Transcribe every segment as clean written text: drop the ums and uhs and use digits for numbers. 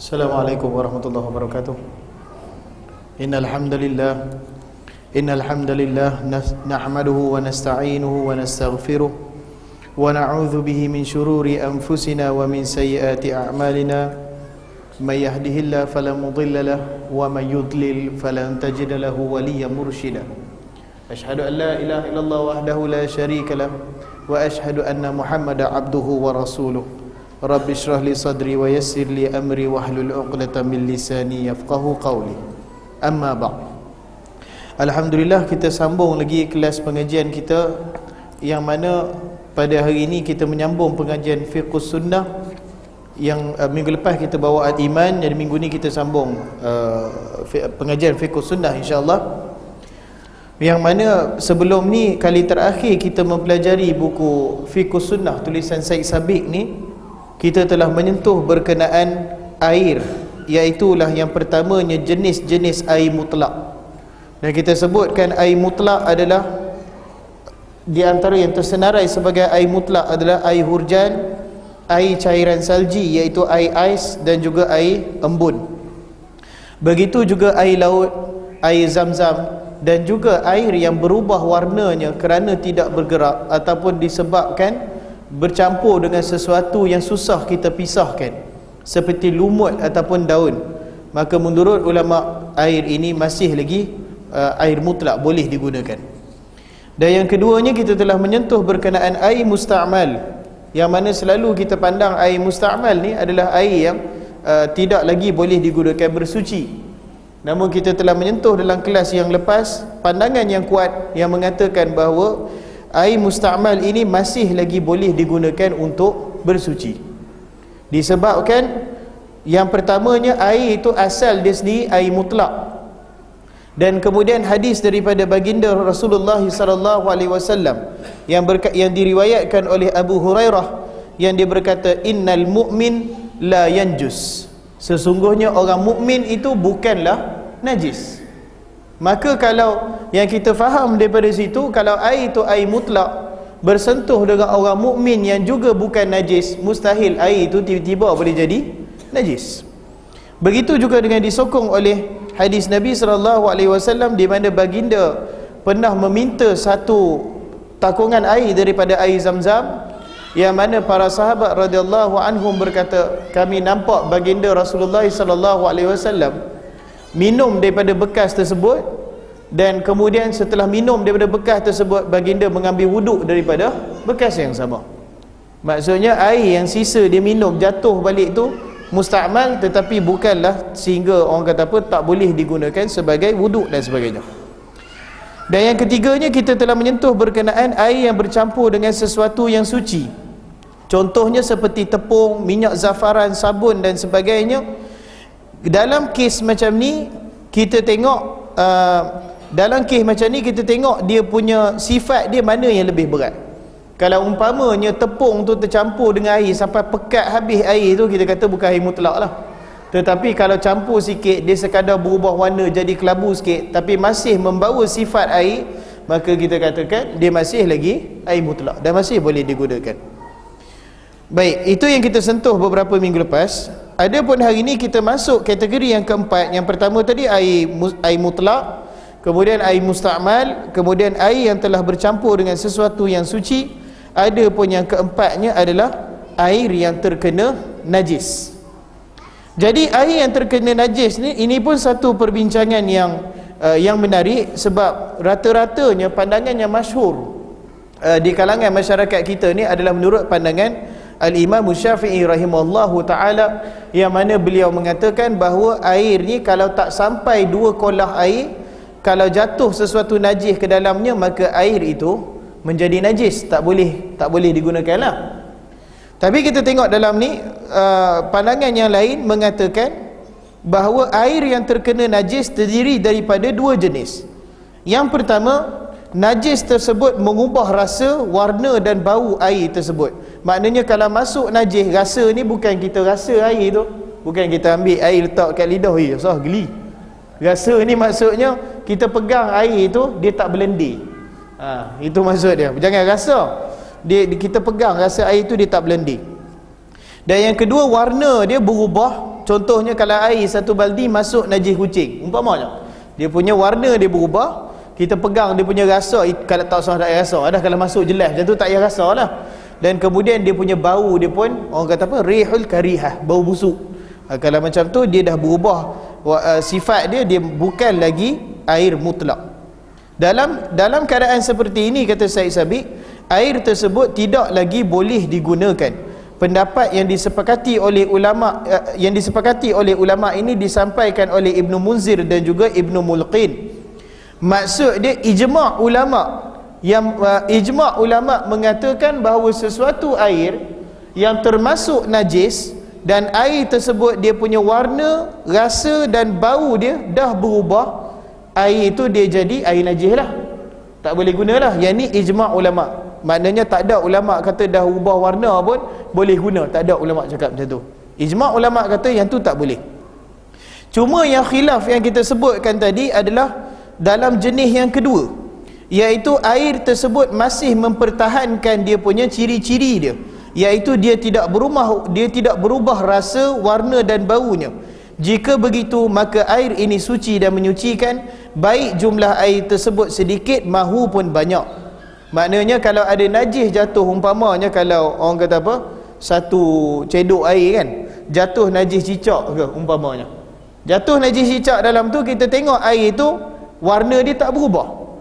Assalamualaikum warahmatullahi wabarakatuh. Innal hamdalillah nahmaduhu wa nasta'inuhu wa nastaghfiruh wa na'udzu bihi min shururi anfusina wa min sayyiati a'malina. May yahdihillahu fala mudilla lahu wa may yudlil falan tajida lahu waliyyan mursyida. Asyhadu an la ilaha illallah wahdahu la syarika lahu wa asyhadu anna Muhammadan abduhu wa rasuluh. Rabbi shrah li sadri wa yassir li amri wahlul 'uqdatam min lisani yafqahu qawli. Amma ba'd. Alhamdulillah, kita sambung lagi kelas pengajian kita, yang mana pada hari ini kita menyambung pengajian fiqhus sunnah yang minggu lepas kita bawa al-iman, jadi minggu ni kita sambung pengajian fiqhus sunnah insya-Allah. Yang mana sebelum ni, kali terakhir kita mempelajari buku fiqhus sunnah tulisan Syed Sabiq ni, kita telah menyentuh berkenaan air, iaitulah yang pertamanya jenis-jenis air mutlak. Dan kita sebutkan air mutlak adalah, di antara yang tersenarai sebagai air mutlak adalah air hujan, air cairan salji iaitu air ais, dan juga air embun. Begitu juga air laut, air zam-zam, dan juga air yang berubah warnanya kerana tidak bergerak ataupun disebabkan bercampur dengan sesuatu yang susah kita pisahkan, seperti lumut ataupun daun. Maka menurut ulama, air ini masih lagi air mutlak, boleh digunakan. Dan yang keduanya, kita telah menyentuh berkenaan air musta'mal, yang mana selalu kita pandang air musta'mal ni adalah air yang tidak lagi boleh digunakan bersuci. Namun kita telah menyentuh dalam kelas yang lepas pandangan yang kuat yang mengatakan bahawa air musta'mal ini masih lagi boleh digunakan untuk bersuci. Disebabkan yang pertamanya, air itu asal dia sendiri air mutlak. Dan kemudian hadis daripada baginda Rasulullah SAW yang diriwayatkan oleh Abu Hurairah, yang dia berkata, innal mu'min la yanjus, sesungguhnya orang mukmin itu bukanlah najis. Maka kalau yang kita faham daripada situ, kalau air itu air mutlak bersentuh dengan orang mukmin yang juga bukan najis, mustahil air itu tiba-tiba boleh jadi najis. Begitu juga dengan disokong oleh hadis Nabi SAW, di mana baginda pernah meminta satu takungan air daripada air zam-zam, yang mana para sahabat radhiyallahu anhum berkata, kami nampak baginda Rasulullah SAW minum daripada bekas tersebut, dan kemudian setelah minum daripada bekas tersebut, baginda mengambil wuduk daripada bekas yang sama. Maksudnya air yang sisa dia minum jatuh balik tu musta'mal, tetapi bukanlah sehingga orang kata apa, tak boleh digunakan sebagai wuduk dan sebagainya. Dan yang ketiganya, kita telah menyentuh berkenaan air yang bercampur dengan sesuatu yang suci. Contohnya seperti tepung, minyak zafaran, sabun dan sebagainya. Dalam kes macam ni kita tengok dia punya sifat dia mana yang lebih berat. Kalau umpamanya tepung tu tercampur dengan air sampai pekat habis air tu, kita kata bukan air mutlak lah. Tetapi kalau campur sikit, dia sekadar berubah warna jadi kelabu sikit, tapi masih membawa sifat air, maka kita katakan dia masih lagi air mutlak dan masih boleh digunakan. Baik, itu yang kita sentuh beberapa minggu lepas. Adapun hari ini kita masuk kategori yang keempat. Yang pertama tadi air mutlak, kemudian air musta'mal, kemudian air yang telah bercampur dengan sesuatu yang suci. Adapun yang keempatnya adalah air yang terkena najis. Jadi air yang terkena najis ni, ini pun satu perbincangan yang menarik, sebab rata-ratanya pandangan yang masyhur di kalangan masyarakat kita ni adalah menurut pandangan Al-Imam Syafi'i rahimahullahu ta'ala, yang mana beliau mengatakan bahawa air ni kalau tak sampai 2 kolah air, kalau jatuh sesuatu najis ke dalamnya, maka air itu menjadi najis, tak boleh digunakan lah. Tapi kita tengok dalam ni pandangan yang lain mengatakan bahawa air yang terkena najis terdiri daripada 2 jenis. Yang pertama, najis tersebut mengubah rasa, warna dan bau air tersebut. Maknanya kalau masuk najis, rasa ni bukan kita rasa air tu, bukan kita ambil air letak kat lidah, sah geli. Rasa ni maksudnya kita pegang air tu, dia tak berlendir. Itu maksud dia. Jangan rasa, kita pegang rasa air tu, dia tak berlendir. Dan yang kedua, warna dia berubah contohnya kalau air satu baldi masuk najis kucing umpamanya, dia punya warna dia berubah, kita pegang dia punya rasa, kalau tak usah tak payah rasa dah, kalau masuk jelas macam tu tak payah rasa lah. Dan kemudian dia punya bau dia pun orang kata apa, rihul karihah, bau busuk. Kalau macam tu dia dah berubah sifat dia bukan lagi air mutlak. Dalam keadaan seperti ini, kata Syed Sabiq, air tersebut tidak lagi boleh digunakan. Pendapat yang disepakati oleh ulama ini disampaikan oleh Ibnu Munzir dan juga Ibnu Mulqin. Maksud dia ijma' ulama, yang ijma' ulama mengatakan bahawa sesuatu air yang termasuk najis dan air tersebut dia punya warna, rasa dan bau dia dah berubah, air itu dia jadi air najis lah, tak boleh gunalah. Yang ni ijma' ulama, maknanya tak ada ulama kata dah ubah warna pun boleh guna, tak ada ulama cakap macam tu. Ijma' ulama kata yang tu tak boleh. Cuma yang khilaf yang kita sebutkan tadi adalah dalam jenis yang kedua, iaitu air tersebut masih mempertahankan dia punya ciri-ciri dia, iaitu dia tidak berubah rasa, warna dan baunya. Jika begitu, maka air ini suci dan menyucikan, baik jumlah air tersebut sedikit mahupun banyak. Maknanya kalau ada najis jatuh, umpamanya kalau orang kata apa, satu cedok air kan, jatuh najis cicak ke umpamanya, jatuh najis cicak dalam tu, kita tengok air itu warna dia tak berubah,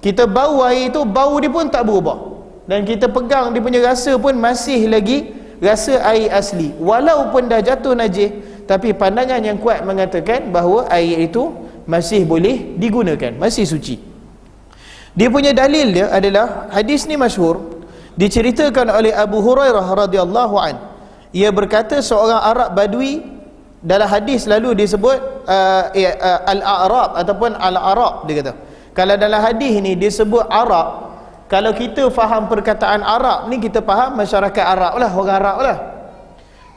kita bau air itu, bau dia pun tak berubah, dan kita pegang dia punya rasa pun masih lagi rasa air asli, walaupun dah jatuh najis. Tapi pandangan yang kuat mengatakan bahawa air itu masih boleh digunakan, masih suci. Dia punya dalil dia adalah hadis ni masyhur, diceritakan oleh Abu Hurairah radhiyallahu an. Ia berkata seorang Arab Badui, dalam hadis lalu disebut al-A'rab ataupun al-Arab, dia kata. Kalau dalam hadis ni disebut Arab, kalau kita faham perkataan Arab ni, kita faham masyarakat Arab lah, orang Arab lah.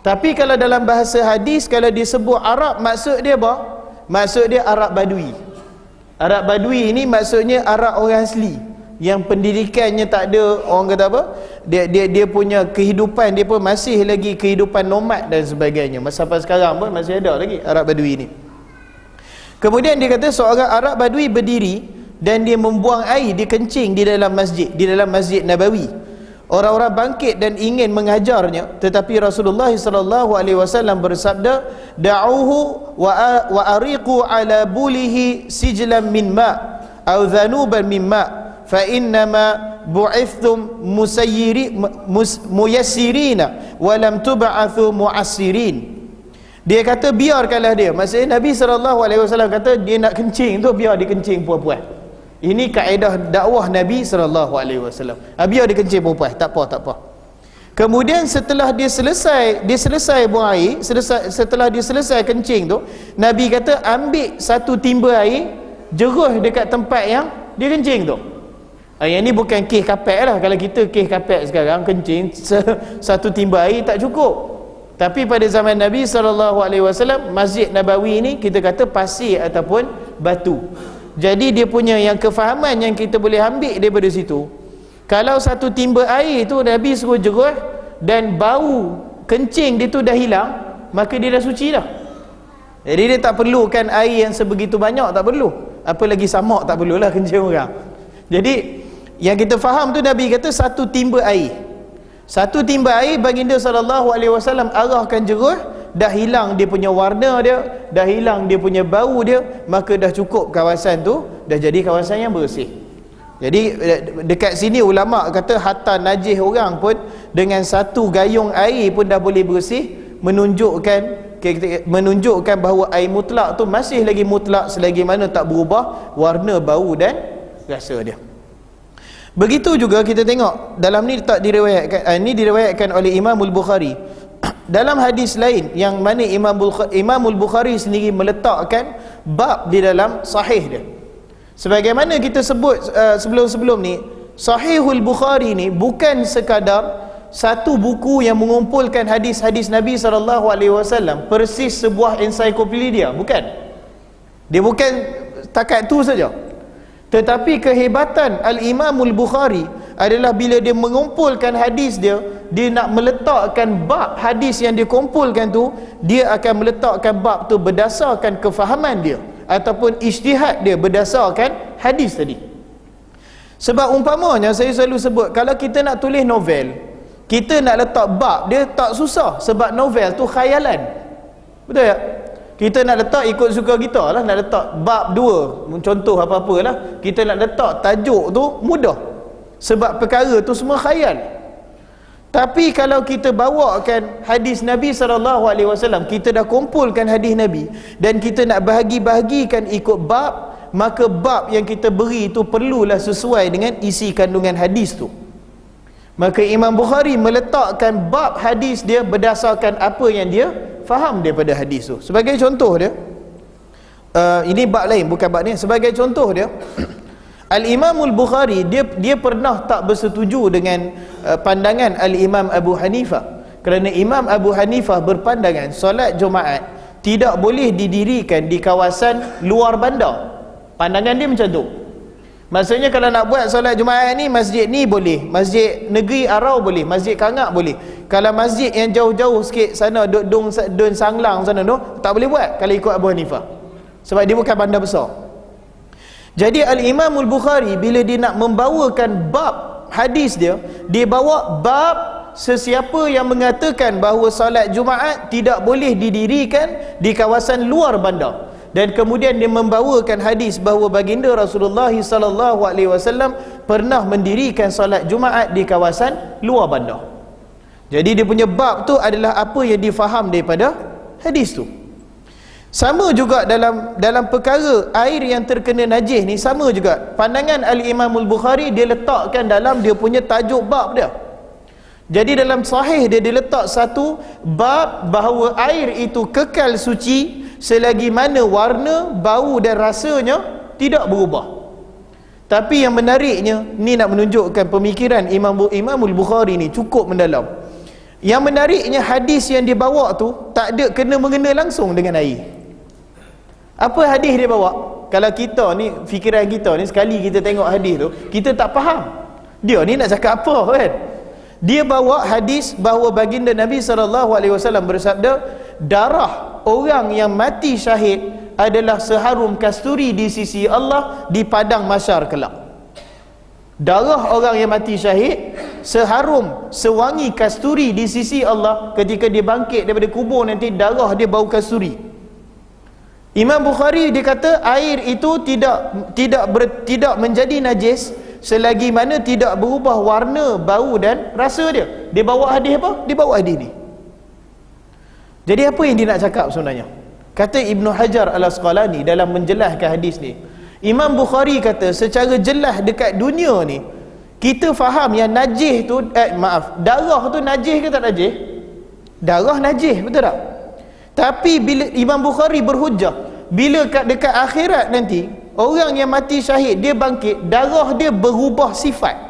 Tapi kalau dalam bahasa hadis, kalau disebut Arab, maksud dia apa? Maksud dia Arab Badui. Arab Badui ini maksudnya Arab orang asli, yang pendidikannya tak ada, orang kata apa, dia punya kehidupan dia pun masih lagi kehidupan nomad dan sebagainya. Sampai sekarang pun masih ada lagi Arab Badui ini. Kemudian dia kata seorang Arab Badui berdiri dan dia membuang air, dia kencing di dalam masjid Nabawi. Orang-orang bangkit dan ingin mengajarnya, tetapi Rasulullah SAW bersabda, da'uhu wa ariqu ala bulihi sijlan min ma' aw dhanuban min ma' fa innama bu'ithtum muyassirina wa lam tub'athu mu'assirin. Dia kata biarkanlah dia, maksudnya Nabi SAW kata dia nak kencing tu, biar dia kencing puas-puas. Ini kaedah dakwah Nabi SAW. Biar dia kencing perempuan, tak apa. Kemudian setelah dia selesai buang air, setelah dia selesai kencing tu, Nabi kata ambil satu timba air, jeruh dekat tempat yang dia kencing tu. Yang ni bukan kes kapek lah. Kalau kita kes kapek sekarang kencing satu timba air tak cukup. Tapi pada zaman Nabi SAW, Masjid Nabawi ni kita kata pasir ataupun batu. Jadi dia punya yang kefahaman yang kita boleh ambil daripada situ, kalau satu timba air tu Nabi suruh jeruh dan bau kencing dia tu dah hilang, maka dia dah suci dah. Jadi dia tak perlukan air yang sebegitu banyak, tak perlu. Apa lagi samak tak perlulah kencing orang. Jadi yang kita faham tu, Nabi kata satu timba air. Satu timba air, baginda SAW arahkan jeruh, dah hilang dia punya warna dia, dah hilang dia punya bau dia, maka dah cukup kawasan tu, dah jadi kawasan yang bersih. Jadi dekat sini ulama kata hatta najis orang pun dengan satu gayung air pun dah boleh bersih, menunjukkan bahawa air mutlak tu masih lagi mutlak selagi mana tak berubah warna, bau dan rasa dia. Begitu juga kita tengok dalam ni tak diriwayatkan, ini diriwayatkan oleh Imamul Bukhari. Dalam hadis lain yang mana Imamul Bukhari sendiri meletakkan bab di dalam sahih dia. Sebagaimana kita sebut sebelum-sebelum ni, Sahihul Bukhari ni bukan sekadar satu buku yang mengumpulkan hadis-hadis Nabi SAW, persis sebuah ensiklopedia, bukan. Dia bukan takat tu saja. Tetapi kehebatan Al-Imamul Bukhari adalah bila dia mengumpulkan hadis dia dia nak meletakkan bab hadis yang dia kumpulkan tu, dia akan meletakkan bab tu berdasarkan kefahaman dia ataupun ijtihad dia berdasarkan hadis tadi. Sebab umpamanya saya selalu sebut, kalau kita nak tulis novel, kita nak letak bab dia tak susah, sebab novel tu khayalan. Betul tak? Kita nak letak ikut suka kita lah, nak letak bab 2, contoh apa-apa lah, kita nak letak tajuk tu mudah, sebab perkara tu semua khayal. Tapi kalau kita bawakan hadis Nabi SAW, kita dah kumpulkan hadis Nabi dan kita nak bahagi-bahagikan ikut bab, maka bab yang kita beri itu perlulah sesuai dengan isi kandungan hadis tu. Maka Imam Bukhari meletakkan bab hadis dia berdasarkan apa yang dia faham daripada hadis tu. Sebagai contoh dia, ini bab lain, bukan bab ni. Sebagai contoh dia, Al-Imamul Bukhari dia pernah tak bersetuju dengan pandangan Al-Imam Abu Hanifah, kerana Imam Abu Hanifah berpandangan solat Jumaat tidak boleh didirikan di kawasan luar bandar. Pandangan dia macam tu. Maksudnya kalau nak buat solat Jumaat ni, masjid ni boleh, masjid Negeri Arau boleh, masjid Kangak boleh. Kalau masjid yang jauh-jauh sikit sana, Dun Sanglang sana tu, tak boleh buat kalau ikut Abu Hanifah, sebab dia bukan bandar besar. Jadi Al-Imamul Bukhari bila dia nak membawakan bab hadis dia bawa bab sesiapa yang mengatakan bahawa solat Jumaat tidak boleh didirikan di kawasan luar bandar. Dan kemudian dia membawakan hadis bahawa baginda Rasulullah SAW pernah mendirikan solat Jumaat di kawasan luar bandar. Jadi dia punya bab tu adalah apa yang difaham daripada hadis tu. Sama juga dalam perkara air yang terkena najis ni, sama juga pandangan Al-Imamul Bukhari dia letakkan dalam dia punya tajuk bab dia. Jadi dalam sahih dia letak satu bab bahawa air itu kekal suci selagi mana warna, bau dan rasanya tidak berubah. Tapi yang menariknya, ni nak menunjukkan pemikiran Imamul Bukhari ni cukup mendalam. Yang menariknya, hadis yang dia bawa tu tak ada kena-mengena langsung dengan air. Apa hadis dia bawa? Kalau kita ni, fikiran kita ni, sekali kita tengok hadis tu, kita tak faham dia ni nak cakap apa kan. Dia bawa hadis bahawa baginda Nabi SAW bersabda, darah orang yang mati syahid adalah seharum kasturi di sisi Allah di padang mahsyar kelak. Darah orang yang mati syahid seharum, sewangi kasturi di sisi Allah ketika dia bangkit daripada kubur nanti, darah dia bau kasturi. Imam Bukhari dia kata air itu tidak menjadi najis selagi mana tidak berubah warna, bau dan rasa dia. Dia bawa hadis apa? Dia bawa hadis ni. Jadi apa yang dia nak cakap sebenarnya? Kata Ibnu Hajar Al-Asqalani dalam menjelaskan hadis ni, Imam Bukhari kata secara jelas dekat dunia ni kita faham yang najis tu darah tu najis ke tak najis? Darah najis, betul tak? Tapi bila Imam Bukhari berhujah, bila dekat akhirat nanti orang yang mati syahid dia bangkit, darah dia berubah sifat,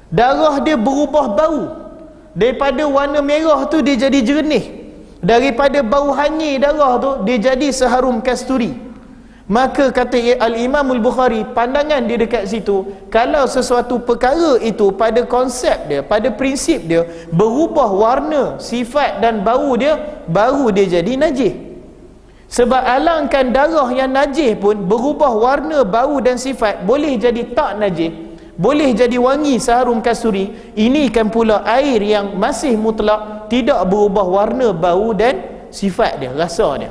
darah dia berubah bau. Daripada warna merah tu dia jadi jernih, daripada bau hanyir darah tu dia jadi seharum kasturi. Maka kata Al-Imamul Bukhari, pandangan dia dekat situ, kalau sesuatu perkara itu pada konsep dia, pada prinsip dia berubah warna, sifat dan bau dia, baru dia jadi najis. Sebab alangkan darah yang najis pun berubah warna, bau dan sifat, boleh jadi tak najis, boleh jadi wangi seharum kasturi. Ini kan pula air yang masih mutlak, tidak berubah warna, bau dan sifat dia, rasa dia.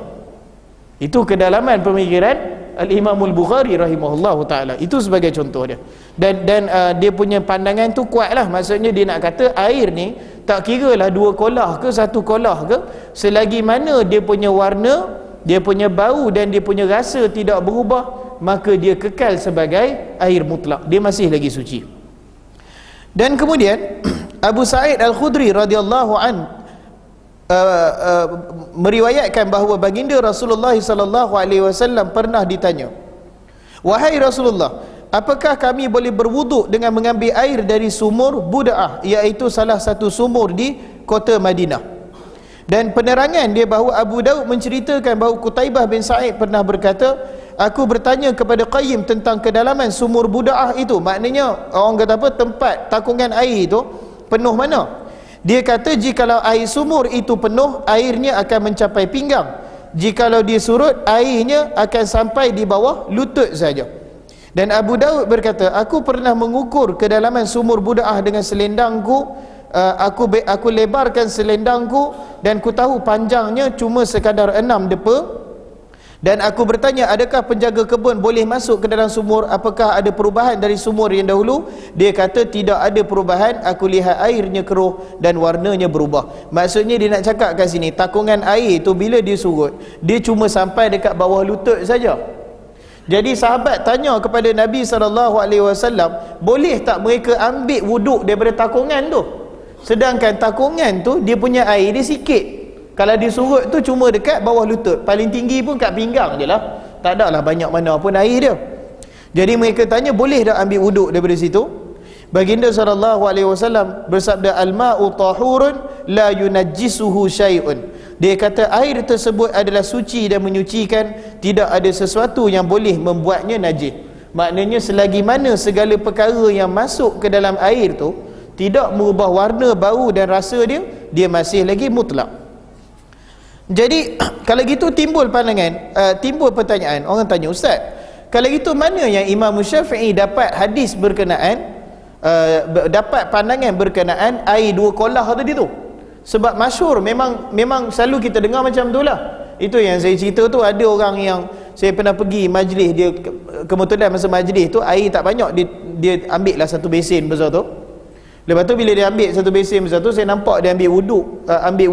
Itu kedalaman pemikiran Al-Imamul Bukhari rahimahullahu ta'ala. Itu sebagai contoh dia. Dan dia punya pandangan tu kuat lah. Maksudnya dia nak kata air ni tak kira lah 2 kolah ke 1 kolah ke, selagi mana dia punya warna, dia punya bau dan dia punya rasa tidak berubah, maka dia kekal sebagai air mutlak, dia masih lagi suci. Dan kemudian Abu Sa'id Al-Khudri radhiyallahu an meriwayatkan bahawa baginda Rasulullah SAW pernah ditanya, wahai Rasulullah, apakah kami boleh berwuduk dengan mengambil air dari sumur Buda'ah, iaitu salah satu sumur di kota Madinah? Dan penerangan dia bahawa Abu Daud menceritakan bahawa Qutaibah bin Sa'id pernah berkata, aku bertanya kepada Qayyim tentang kedalaman sumur Buda'ah itu, maknanya orang kata apa, tempat takungan air itu penuh mana. Dia kata jikalau air sumur itu penuh, airnya akan mencapai pinggang. Jikalau dia surut, airnya akan sampai di bawah lutut saja. Dan Abu Daud berkata, aku pernah mengukur kedalaman sumur Buda'ah dengan selendangku. Aku lebarkan selendangku dan ku tahu panjangnya cuma sekadar 6 depa. Dan aku bertanya, adakah penjaga kebun boleh masuk ke dalam sumur? Apakah ada perubahan dari sumur yang dahulu? Dia kata tidak ada perubahan. Aku lihat airnya keruh dan warnanya berubah. Maksudnya dia nak cakap kat sini, takungan air tu bila dia surut, dia cuma sampai dekat bawah lutut saja. Jadi sahabat tanya kepada Nabi SAW, boleh tak mereka ambil wuduk daripada takungan tu? Sedangkan takungan tu dia punya air dia sikit. Kalau dia surut tu cuma dekat bawah lutut, paling tinggi pun kat pinggang je lah, tak ada lah banyak mana pun air dia. Jadi mereka tanya, boleh tak ambil wuduk daripada situ? Baginda SAW bersabda, al-ma'u tahurun la yunajjisuhu syai'un. Dia kata air tersebut adalah suci dan menyucikan, tidak ada sesuatu yang boleh membuatnya najis. Maknanya selagi mana segala perkara yang masuk ke dalam air tu tidak merubah warna, bau dan rasa dia, dia masih lagi mutlak. Jadi kalau gitu timbul pandangan, timbul pertanyaan, orang tanya, ustaz, kalau gitu mana yang Imam Syafi'i dapat hadis berkenaan, dapat pandangan berkenaan air 2 kolah tadi tu? Sebab masyhur, memang selalu kita dengar macam tu lah. Itu yang saya cerita tu, ada orang yang saya pernah pergi majlis, dia kebetulan masa majlis tu air tak banyak, dia ambil lah satu besen besar tu. Lepas tu bila dia ambil satu besen besar tu, saya nampak dia ambil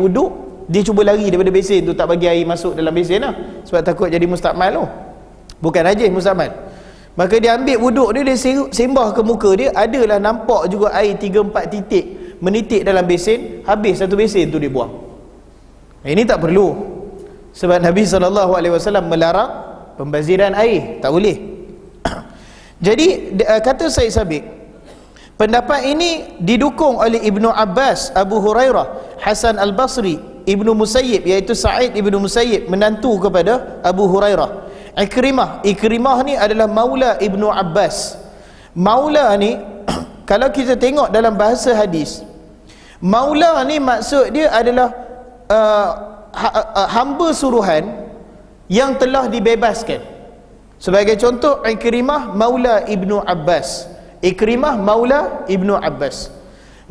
wuduk, dia cuba lari daripada besen tu, tak bagi air masuk dalam besen lah, sebab takut jadi mustakmal tu, bukan najis, mustakmal. Maka dia ambil wuduk dia sembah ke muka dia, adalah nampak juga air 3-4 titik menitik dalam besen, habis satu besen tu dia buang. Ini tak perlu, sebab Nabi SAW melarang pembaziran air, tak boleh. Jadi kata Said Sabiq, pendapat ini didukung oleh Ibnu Abbas, Abu Hurairah, Hasan Al-Basri, Ibnu Musayyib, iaitu Sa'id Ibnu Musayyib, menantu kepada Abu Hurairah. Ikrimah ni adalah maula Ibnu Abbas. Maula ni kalau kita tengok dalam bahasa hadis, maula ni maksud dia adalah hamba suruhan yang telah dibebaskan. Sebagai contoh, Ikrimah maula Ibnu Abbas. Ikrimah maula Ibnu Abbas.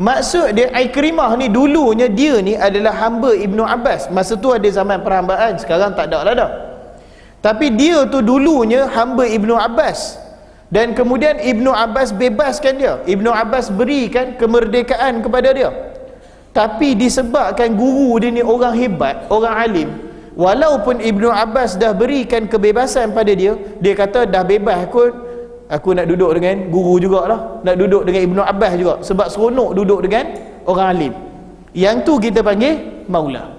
Maksud dia, Ikrimah ni dulunya dia ni adalah hamba Ibnu Abbas. Masa tu ada zaman perhambaan, sekarang tak ada lah dah. Tapi dia tu dulunya hamba Ibnu Abbas, dan kemudian Ibnu Abbas bebaskan dia. Ibnu Abbas berikan kemerdekaan kepada dia. Tapi disebabkan guru dia ni orang hebat, orang alim, walaupun Ibnu Abbas dah berikan kebebasan pada dia, dia kata dah bebas kot, aku nak duduk dengan guru jugalah, nak duduk dengan Ibnu Abbas juga, sebab seronok duduk dengan orang alim. Yang tu kita panggil maula.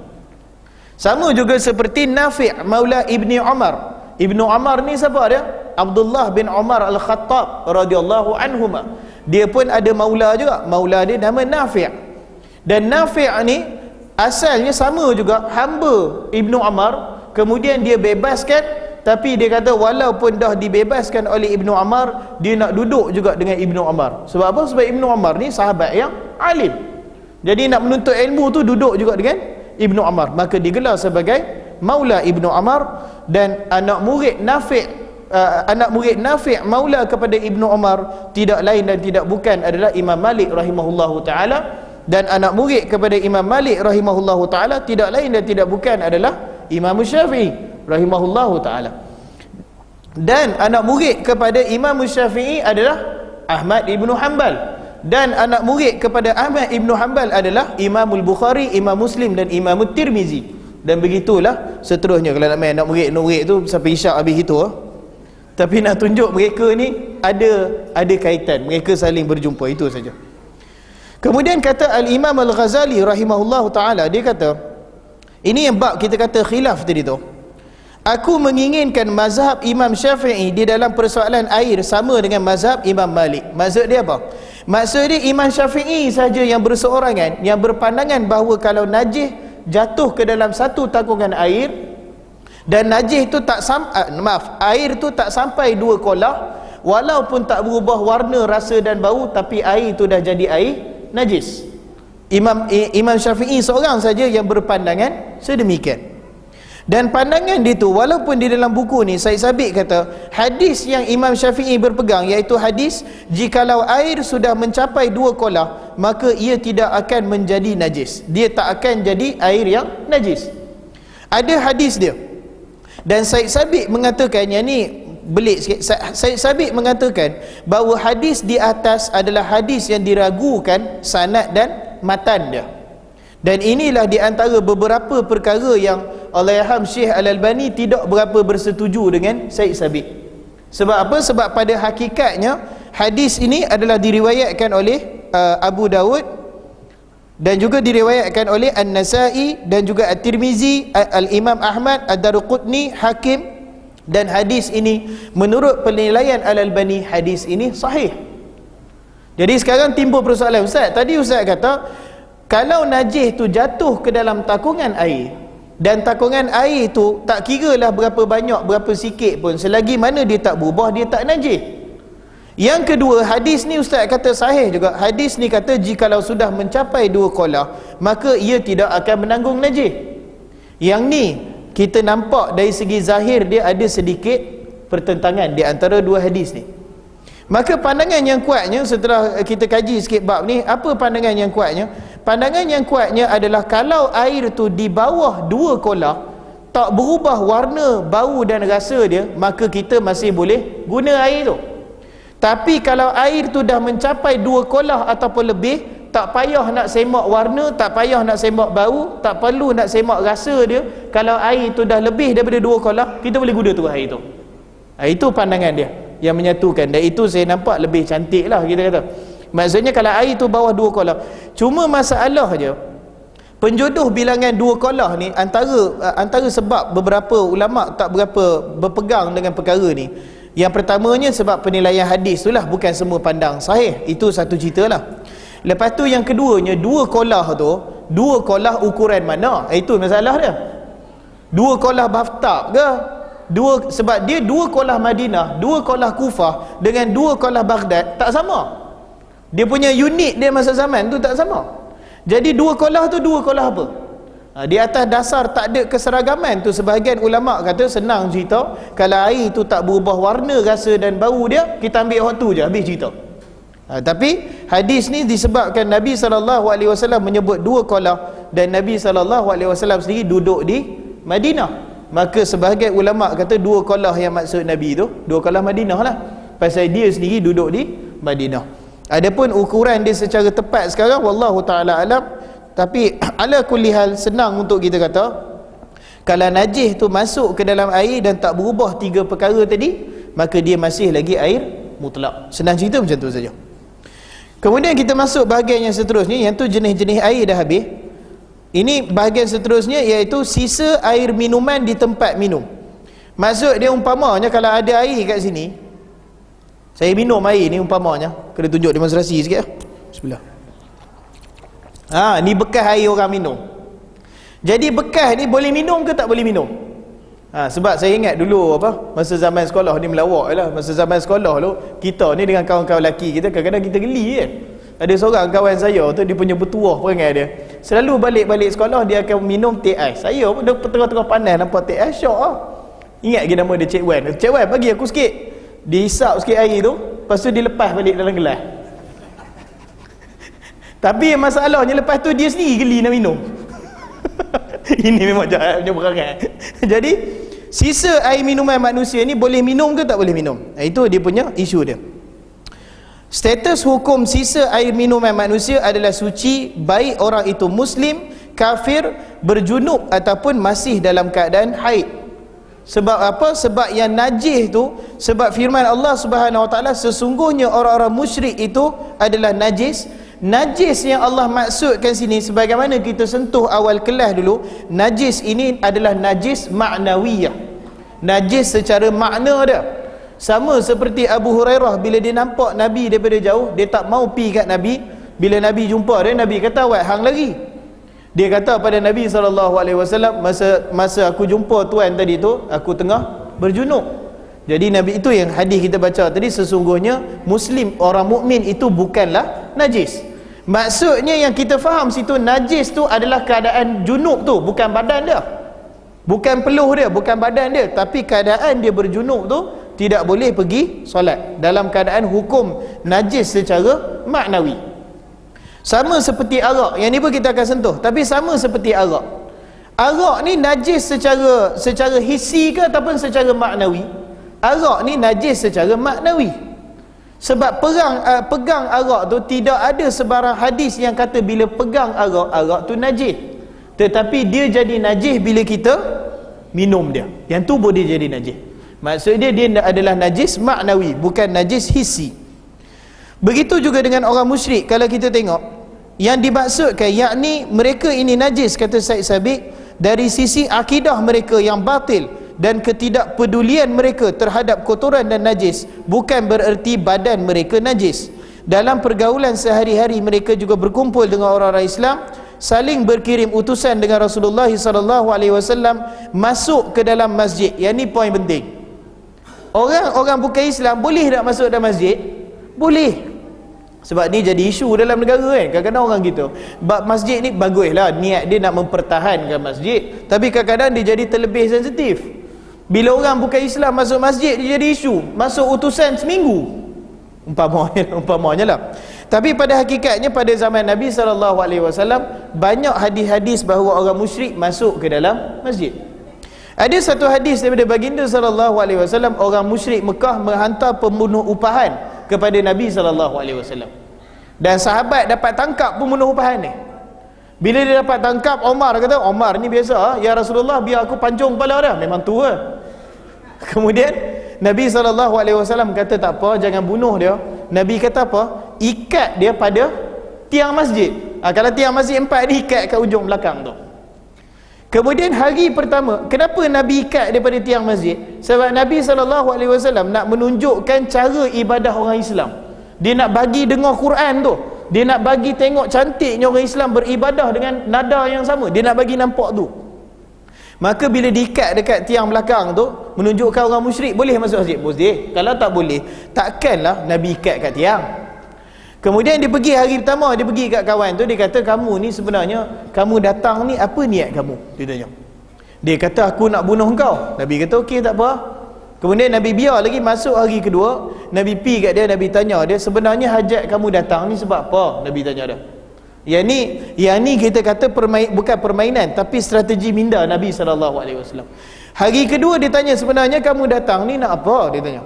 Sama juga seperti Nafi' maula Ibni Umar. Ibnu Umar ni siapa dia? Abdullah bin Umar Al-Khattab radhiyallahu anhuma. Dia pun ada maula juga. Maula dia nama Nafi'. Dan Nafi' ni asalnya sama juga, hamba Ibnu Umar, kemudian dia bebaskan. Tapi dia kata walaupun dah dibebaskan oleh Ibnu Umar, dia nak duduk juga dengan Ibnu Umar. Sebab apa? Sebab Ibnu Umar ni sahabat yang alim. Jadi nak menuntut ilmu tu duduk juga dengan Ibnu Umar. Maka digelar sebagai maula Ibnu Umar. Dan anak murid Nafi' maula kepada Ibnu Umar tidak lain dan tidak bukan adalah Imam Malik rahimahullahu taala. Dan anak murid kepada Imam Malik rahimahullahu taala tidak lain dan tidak bukan adalah Imam Syafi'i rahimahullahu ta'ala. Dan anak murid kepada Imam Syafi'i adalah Ahmad Ibnu Hanbal. Dan anak murid kepada Ahmad Ibnu Hanbal adalah Imamul Bukhari, Imam Muslim dan Imam Tirmizi. Dan begitulah seterusnya. Kalau nak main anak murid tu sampai isyak habis itu. Tapi nak tunjuk mereka ni ada kaitan, mereka saling berjumpa, itu saja. Kemudian kata Al-Imam Al-Ghazali rahimahullahu ta'ala, dia kata, ini yang bab kita kata khilaf tadi tu, aku menginginkan mazhab Imam Syafi'i di dalam persoalan air sama dengan mazhab Imam Malik. Maksud dia apa? Maksud dia Imam Syafi'i saja yang berseorangan yang berpandangan bahawa kalau najis jatuh ke dalam satu takungan air, dan najis tu air tu tak sampai 2 kolah, walaupun tak berubah warna, rasa dan bau, tapi air tu dah jadi air najis. Imam Syafi'i seorang saja yang berpandangan sedemikian. Dan pandangan dia tu, walaupun di dalam buku ni Syed Sabiq kata hadis yang Imam Syafi'i berpegang, iaitu hadis jikalau air sudah mencapai 2 kolah maka ia tidak akan menjadi najis, dia tak akan jadi air yang najis. Ada hadis dia. Dan Syed Sabiq mengatakan, yang ni belik sikit, Syed Sabiq mengatakan bahawa hadis di atas adalah hadis yang diragukan sanad dan matan dia. Dan inilah di antara beberapa perkara yang Allahyarham Syekh Al-Albani tidak berapa bersetuju dengan Syed Sabiq. Sebab apa? Sebab pada hakikatnya hadis ini adalah diriwayatkan oleh Abu Dawud dan juga diriwayatkan oleh An-Nasai dan juga At-Tirmizi, Al-Imam Ahmad, Ad-Daruqutni, Hakim, dan hadis ini menurut penilaian Al-Albani hadis ini sahih. Jadi sekarang timbul persoalan, Ustaz, tadi Ustaz kata kalau najis tu jatuh ke dalam takungan air, dan takungan air tu tak kira lah berapa banyak, berapa sikit pun, selagi mana dia tak berubah, dia tak najis. Yang kedua, hadis ni Ustaz kata sahih juga. Hadis ni kata jikalau sudah mencapai 2 kolah maka ia tidak akan menanggung najis. Yang ni kita nampak dari segi zahir dia ada sedikit pertentangan di antara dua hadis ni. Maka pandangan yang kuatnya, setelah kita kaji sikit bab ni, apa pandangan yang kuatnya? Pandangan yang kuatnya adalah kalau air tu di bawah 2 kolah tak berubah warna, bau dan rasa dia, maka kita masih boleh guna air tu. Tapi kalau air tu dah mencapai 2 kolah ataupun lebih, tak payah nak semak warna, tak payah nak semak bau, tak perlu nak semak rasa dia. Kalau air tu dah lebih daripada 2 kolah, kita boleh guna tu air tu. Itu pandangan dia yang menyatukan, dan itu saya nampak lebih cantik lah, kita kata. Maksudnya kalau air tu bawah 2 kolah. Cuma masalah je, penjodoh bilangan 2 kolah ni antara sebab beberapa ulama tak berapa berpegang dengan perkara ni. Yang pertamanya sebab penilaian hadis tu lah, bukan semua pandang sahih. Itu satu cerita lah. Lepas tu yang keduanya, 2 kolah tu, 2 kolah ukuran mana? Itu masalah dia. 2 kolah Baftab ke? Sebab dia 2 kolah Madinah, 2 kolah Kufah dengan 2 kolah Baghdad tak sama. Dia punya unit dia masa zaman tu tak sama. Jadi 2 kolah tu 2 kolah apa? Di atas dasar tak ada keseragaman tu, sebahagian ulama kata senang cerita, kalau air tu tak berubah warna, rasa dan bau dia, kita ambil waktu je, habis cerita. Tapi hadis ni disebabkan Nabi SAW menyebut 2 kolah, dan Nabi SAW sendiri duduk di Madinah. Maka sebahagian ulama kata 2 kolah yang maksud Nabi tu 2 kolah Madinah lah, pasal dia sendiri duduk di Madinah. Adapun ukuran dia secara tepat sekarang wallahu ta'ala alam. Tapi ala kulli hal, senang untuk kita kata kalau najis tu masuk ke dalam air dan tak berubah 3 perkara tadi, maka dia masih lagi air mutlak. Senang cerita macam tu saja. Kemudian kita masuk bahagian yang seterusnya, yang tu jenis-jenis air dah habis. Ini bahagian seterusnya, iaitu sisa air minuman di tempat minum. Maksud dia umpamanya kalau ada air kat sini, saya minum air ni umpamanya, kena tunjuk demonstrasi sikit lah. Bismillah. Ni bekas air orang minum. Jadi bekas ni boleh minum ke tak boleh minum? Sebab saya ingat dulu masa zaman sekolah ni, melawak lah. Masa zaman sekolah tu, kita ni dengan kawan-kawan lelaki kita, kadang-kadang kita geli kan. Ada seorang kawan saya tu, dia punya bertuah perangai dia. Selalu balik-balik sekolah dia akan minum teh ais. Saya pun tengah-tengah panas nampak teh ais, syok lah. Ingat ke nama dia Cik Wan? Cik Wan bagi aku sikit. Dihisap sikit air tu, lepas tu dilepas balik dalam gelas. Tapi masalahnya lepas tu dia sendiri geli nak minum. Ini memang jahat punya perangai. Jadi sisa air minuman manusia ni boleh minum ke tak boleh minum? Itu dia punya isu dia. Status hukum sisa air minuman manusia adalah suci, baik orang itu muslim, kafir, berjunub ataupun masih dalam keadaan haid. Sebab apa? Sebab yang najis tu, sebab firman Allah Subhanahu Wa Taala, sesungguhnya orang-orang musyrik itu adalah najis. Najis yang Allah maksudkan sini, sebagaimana kita sentuh awal kelas dulu, najis ini adalah najis ma'nawiyah, najis secara makna dia. Sama seperti Abu Hurairah, bila dia nampak Nabi daripada jauh, dia tak mau pi kat Nabi. Bila Nabi jumpa dia, Nabi kata, "Wai hang lari." Dia kata pada Nabi SAW, masa aku jumpa tuan tadi tu, aku tengah berjunub. Jadi Nabi itu yang hadis kita baca tadi, sesungguhnya muslim, orang mukmin itu bukanlah najis. Maksudnya yang kita faham situ najis tu adalah keadaan junub tu, bukan badan dia, bukan peluh dia, bukan badan dia, tapi keadaan dia berjunub tu tidak boleh pergi solat dalam keadaan hukum najis secara maknawi. Sama seperti arak, yang ni pun kita akan sentuh, tapi sama seperti arak. Arak ni najis secara hissi ke ataupun secara maknawi? Arak ni najis secara maknawi. Sebab pegang arak tu tidak ada sebarang hadis yang kata bila pegang arak tu najis. Tetapi dia jadi najis bila kita minum dia. Yang tu boleh jadi najis. Maksudnya dia adalah najis maknawi, bukan najis hissi. Begitu juga dengan orang musyrik. Kalau kita tengok, yang dimaksudkan yakni mereka ini najis, kata Syed Sabiq, dari sisi akidah mereka yang batil dan ketidakpedulian mereka terhadap kotoran dan najis, bukan bererti badan mereka najis. Dalam pergaulan sehari-hari mereka juga berkumpul dengan orang-orang Islam, saling berkirim utusan dengan Rasulullah SAW, masuk ke dalam masjid. Yang ni poin penting. Orang bukan Islam boleh tak masuk dalam masjid? Boleh. Sebab ni jadi isu dalam negara kan. Kadang-kadang orang gitu, masjid ni baguslah, niat dia nak mempertahankan masjid, tapi kadang-kadang dia jadi terlebih sensitif. Bila orang bukan Islam masuk masjid, dia jadi isu. Masuk utusan seminggu, umpamanya lah. Tapi pada hakikatnya pada zaman Nabi SAW banyak hadis-hadis bahawa orang musyrik masuk ke dalam masjid. Ada satu hadis daripada baginda SAW, orang musyrik Mekah menghantar pembunuh upahan kepada Nabi SAW, dan sahabat dapat tangkap pembunuh upahan ni. Bila dia dapat tangkap, Omar kata, Omar ni biasa, ya Rasulullah, biar aku pancung kepala dia, memang tua. Kemudian Nabi SAW kata tak apa, jangan bunuh dia. Nabi kata apa? Ikat dia pada tiang masjid. Kalau tiang masjid 4 dia ikat kat ujung belakang tu. Kemudian hari pertama, kenapa Nabi ikat daripada tiang masjid? Sebab Nabi SAW nak menunjukkan cara ibadah orang Islam. Dia nak bagi dengar Quran tu, dia nak bagi tengok cantiknya orang Islam beribadah dengan nada yang sama. Dia nak bagi nampak tu. Maka bila diikat dekat tiang belakang tu, menunjukkan orang musyrik boleh masuk masjid. Boleh. Kalau tak boleh, takkanlah Nabi ikat kat tiang. Kemudian dia pergi hari pertama, dia pergi kat kawan tu, dia kata, kamu ni sebenarnya, kamu datang ni apa niat kamu? Dia tanya. Dia kata, aku nak bunuh engkau. Nabi kata, okey, tak apa. Kemudian Nabi biar lagi, masuk hari kedua, Nabi pi kat dia, Nabi tanya dia, sebenarnya hajat kamu datang ni sebab apa? Nabi tanya dia. Yang ni kita kata bukan permainan, tapi strategi minda Nabi SAW. Hari kedua dia tanya, sebenarnya kamu datang ni nak apa? Dia tanya.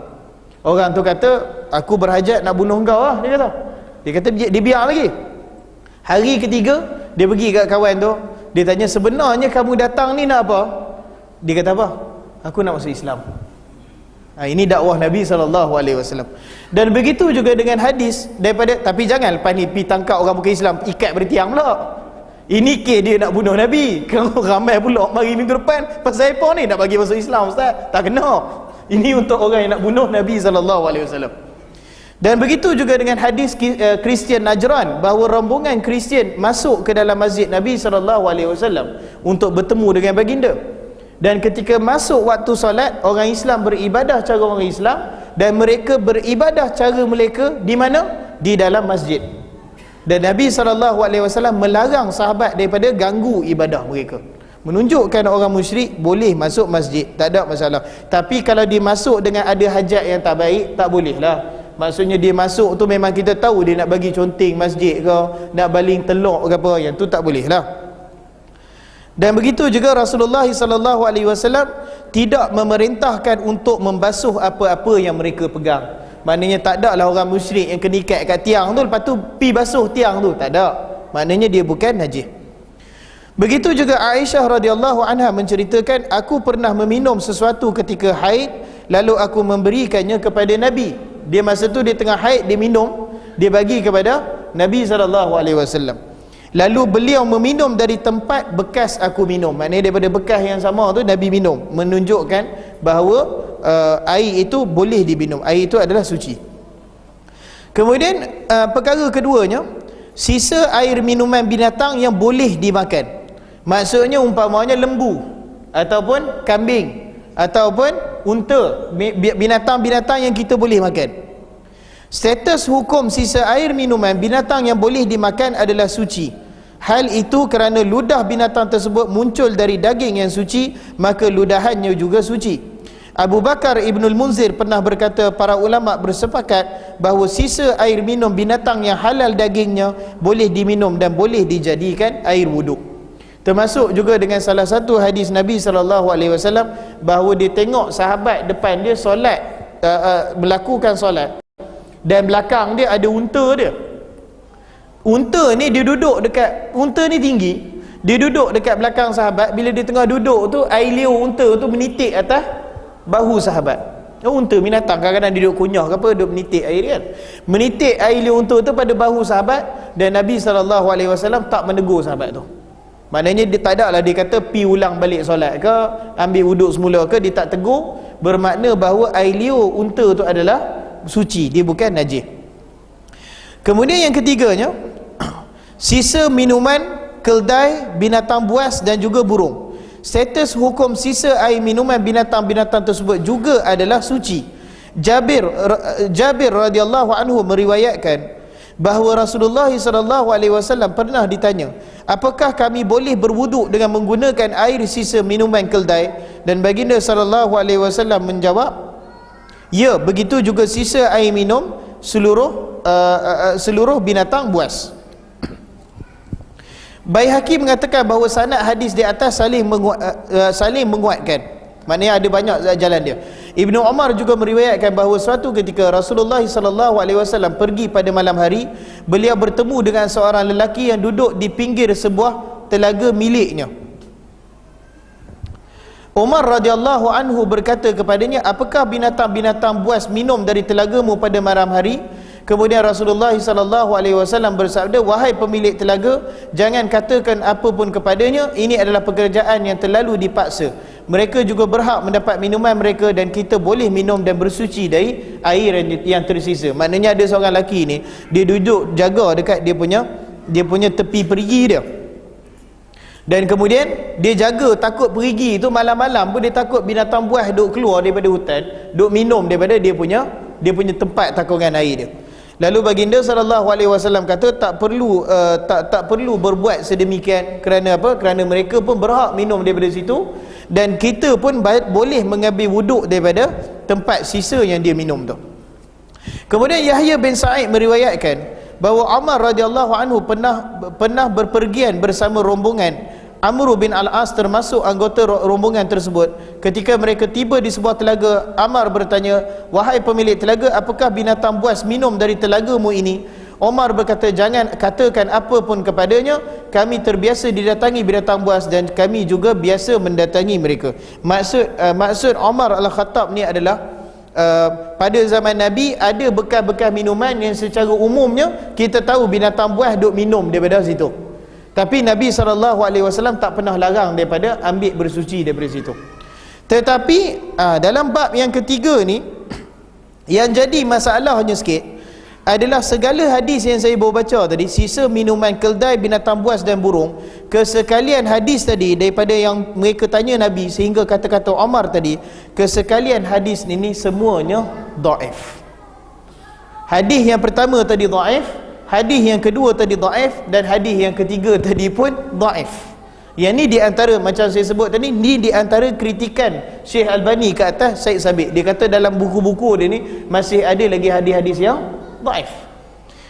Orang tu kata, aku berhajat nak bunuh engkau lah, dia kata. Dia kata dia biar lagi. Hari ketiga dia pergi kat kawan tu, dia tanya, sebenarnya kamu datang ni nak apa? Dia kata apa? Aku nak masuk Islam. Ini dakwah Nabi SAW. Dan begitu juga dengan hadis daripada, tapi jangan lepas ni pergi tangkap orang bukan Islam, ikat pada tiang pula. Ini kes dia nak bunuh Nabi. Kalau ramai pula mari minggu depan, pasal apa ni nak bagi masuk Islam, Ustaz? Tak kena. Ini untuk orang yang nak bunuh Nabi SAW. Dan begitu juga dengan hadis Kristian Najran, bahawa rombongan Kristian masuk ke dalam masjid Nabi SAW untuk bertemu dengan baginda. Dan ketika masuk waktu solat, orang Islam beribadah cara orang Islam, dan mereka beribadah cara mereka di mana? Di dalam masjid. Dan Nabi SAW melarang sahabat daripada ganggu ibadah mereka, menunjukkan orang musyrik boleh masuk masjid, tak ada masalah. Tapi kalau dia masuk dengan ada hajat yang tak baik, tak boleh lah. Maksudnya dia masuk tu memang kita tahu dia nak bagi conteng masjid ke, nak baling telok ke apa, yang tu tak boleh lah. Dan begitu juga Rasulullah SAW tidak memerintahkan untuk membasuh apa-apa yang mereka pegang. Maknanya tak ada lah orang musyrik yang kena ikat kat tiang tu, lepas tu pi basuh tiang tu, tak ada. Maknanya dia bukan najis. Begitu juga Aisyah radhiyallahu anha menceritakan, aku pernah meminum sesuatu ketika haid, lalu aku memberikannya kepada Nabi. Dia masa tu dia tengah haid, dia minum, dia bagi kepada Nabi SAW. Lalu beliau meminum dari tempat bekas aku minum. Maknanya daripada bekas yang sama tu Nabi minum, menunjukkan bahawa air itu boleh diminum, air itu adalah suci. Kemudian perkara keduanya, sisa air minuman binatang yang boleh dimakan. Maksudnya umpamanya lembu, ataupun kambing, ataupun unta, binatang-binatang yang kita boleh makan. Status hukum sisa air minuman binatang yang boleh dimakan adalah suci. Hal itu kerana ludah binatang tersebut muncul dari daging yang suci, maka ludahannya juga suci. Abu Bakar Ibnul Munzir pernah berkata, para ulama bersepakat bahawa sisa air minum binatang yang halal dagingnya boleh diminum dan boleh dijadikan air wuduk. Termasuk juga dengan salah satu hadis Nabi SAW bahawa dia tengok sahabat depan dia solat, melakukan solat, dan belakang dia ada unta dia. Unta ni dia duduk dekat, unta ni tinggi, dia duduk dekat belakang sahabat. Bila dia tengah duduk tu, air liur unta tu menitik atas bahu sahabat. Unta binatang kadang-kadang dia duduk kunyah ke apa, duduk menitik air kan, menitik air liur unta tu pada bahu sahabat. Dan Nabi SAW tak menegur sahabat tu. Maknanya dia tak ada lah dia kata pi ulang balik solat ke, ambil wuduk semula ke, dia tak tegur. Bermakna bahawa air liur unta tu adalah suci, dia bukan najis. Kemudian yang ketiganya, sisa minuman keldai, binatang buas dan juga burung. Status hukum sisa air minuman binatang-binatang tersebut juga adalah suci. Jabir radhiyallahu anhu meriwayatkan bahawa Rasulullah SAW pernah ditanya, apakah kami boleh berwuduk dengan menggunakan air sisa minuman keldai? Dan baginda SAW menjawab, ya, begitu juga sisa air minum seluruh binatang buas. Baihaqi mengatakan bahawa sanad hadis di atas saling menguatkan. Maknanya ada banyak jalan dia. Ibnu Umar juga meriwayatkan bahawa suatu ketika Rasulullah SAW pergi pada malam hari, beliau bertemu dengan seorang lelaki yang duduk di pinggir sebuah telaga miliknya. Umar radhiyallahu anhu berkata kepadanya, apakah binatang-binatang buas minum dari telagamu pada malam hari? Kemudian Rasulullah SAW bersabda, wahai pemilik telaga, jangan katakan apa pun kepadanya, ini adalah pekerjaan yang terlalu dipaksa. Mereka juga berhak mendapat minuman mereka dan kita boleh minum dan bersuci dari air yang tersisa. Maknanya ada seorang lelaki ni, dia duduk jaga dekat dia punya tepi perigi dia. Dan kemudian dia jaga, takut perigi tu malam-malam pun dia takut binatang buas duk keluar daripada hutan, duk minum daripada dia punya tempat takungan air dia. Lalu baginda SAW kata tak perlu berbuat sedemikian. Kerana apa? Kerana mereka pun berhak minum daripada situ, dan kita pun boleh mengambil wuduk daripada tempat sisa yang dia minum tu. Kemudian Yahya bin Sa'id meriwayatkan bahawa Umar radhiyallahu anhu pernah berpergian bersama rombongan. Amr bin Al-As termasuk anggota rombongan tersebut. Ketika mereka tiba di sebuah telaga, Amr bertanya, wahai pemilik telaga, apakah binatang buas minum dari telagamu ini? Umar berkata, jangan katakan apa pun kepadanya, kami terbiasa didatangi binatang buas dan kami juga biasa mendatangi mereka. Maksud Umar Al-Khattab ni adalah pada zaman Nabi ada bekas-bekas minuman yang secara umumnya kita tahu binatang buas duk minum daripada situ, tapi Nabi SAW tak pernah larang daripada ambil bersuci daripada situ. Tetapi dalam bab yang ketiga ni, yang jadi masalahnya sikit adalah segala hadis yang saya baru baca tadi, sisa minuman keldai, binatang buas dan burung, kesekalian hadis tadi daripada yang mereka tanya Nabi sehingga kata-kata Omar tadi, kesekalian hadis ni semuanya dhaif. Hadis yang pertama tadi dhaif, hadis yang kedua tadi dhaif, dan hadis yang ketiga tadi pun dhaif. Yang ni di antara, macam saya sebut tadi, ni di antara kritikan Syekh Albani ke atas Syed Sabiq. Dia kata dalam buku-buku dia ni masih ada lagi hadis-hadis yang dhaif.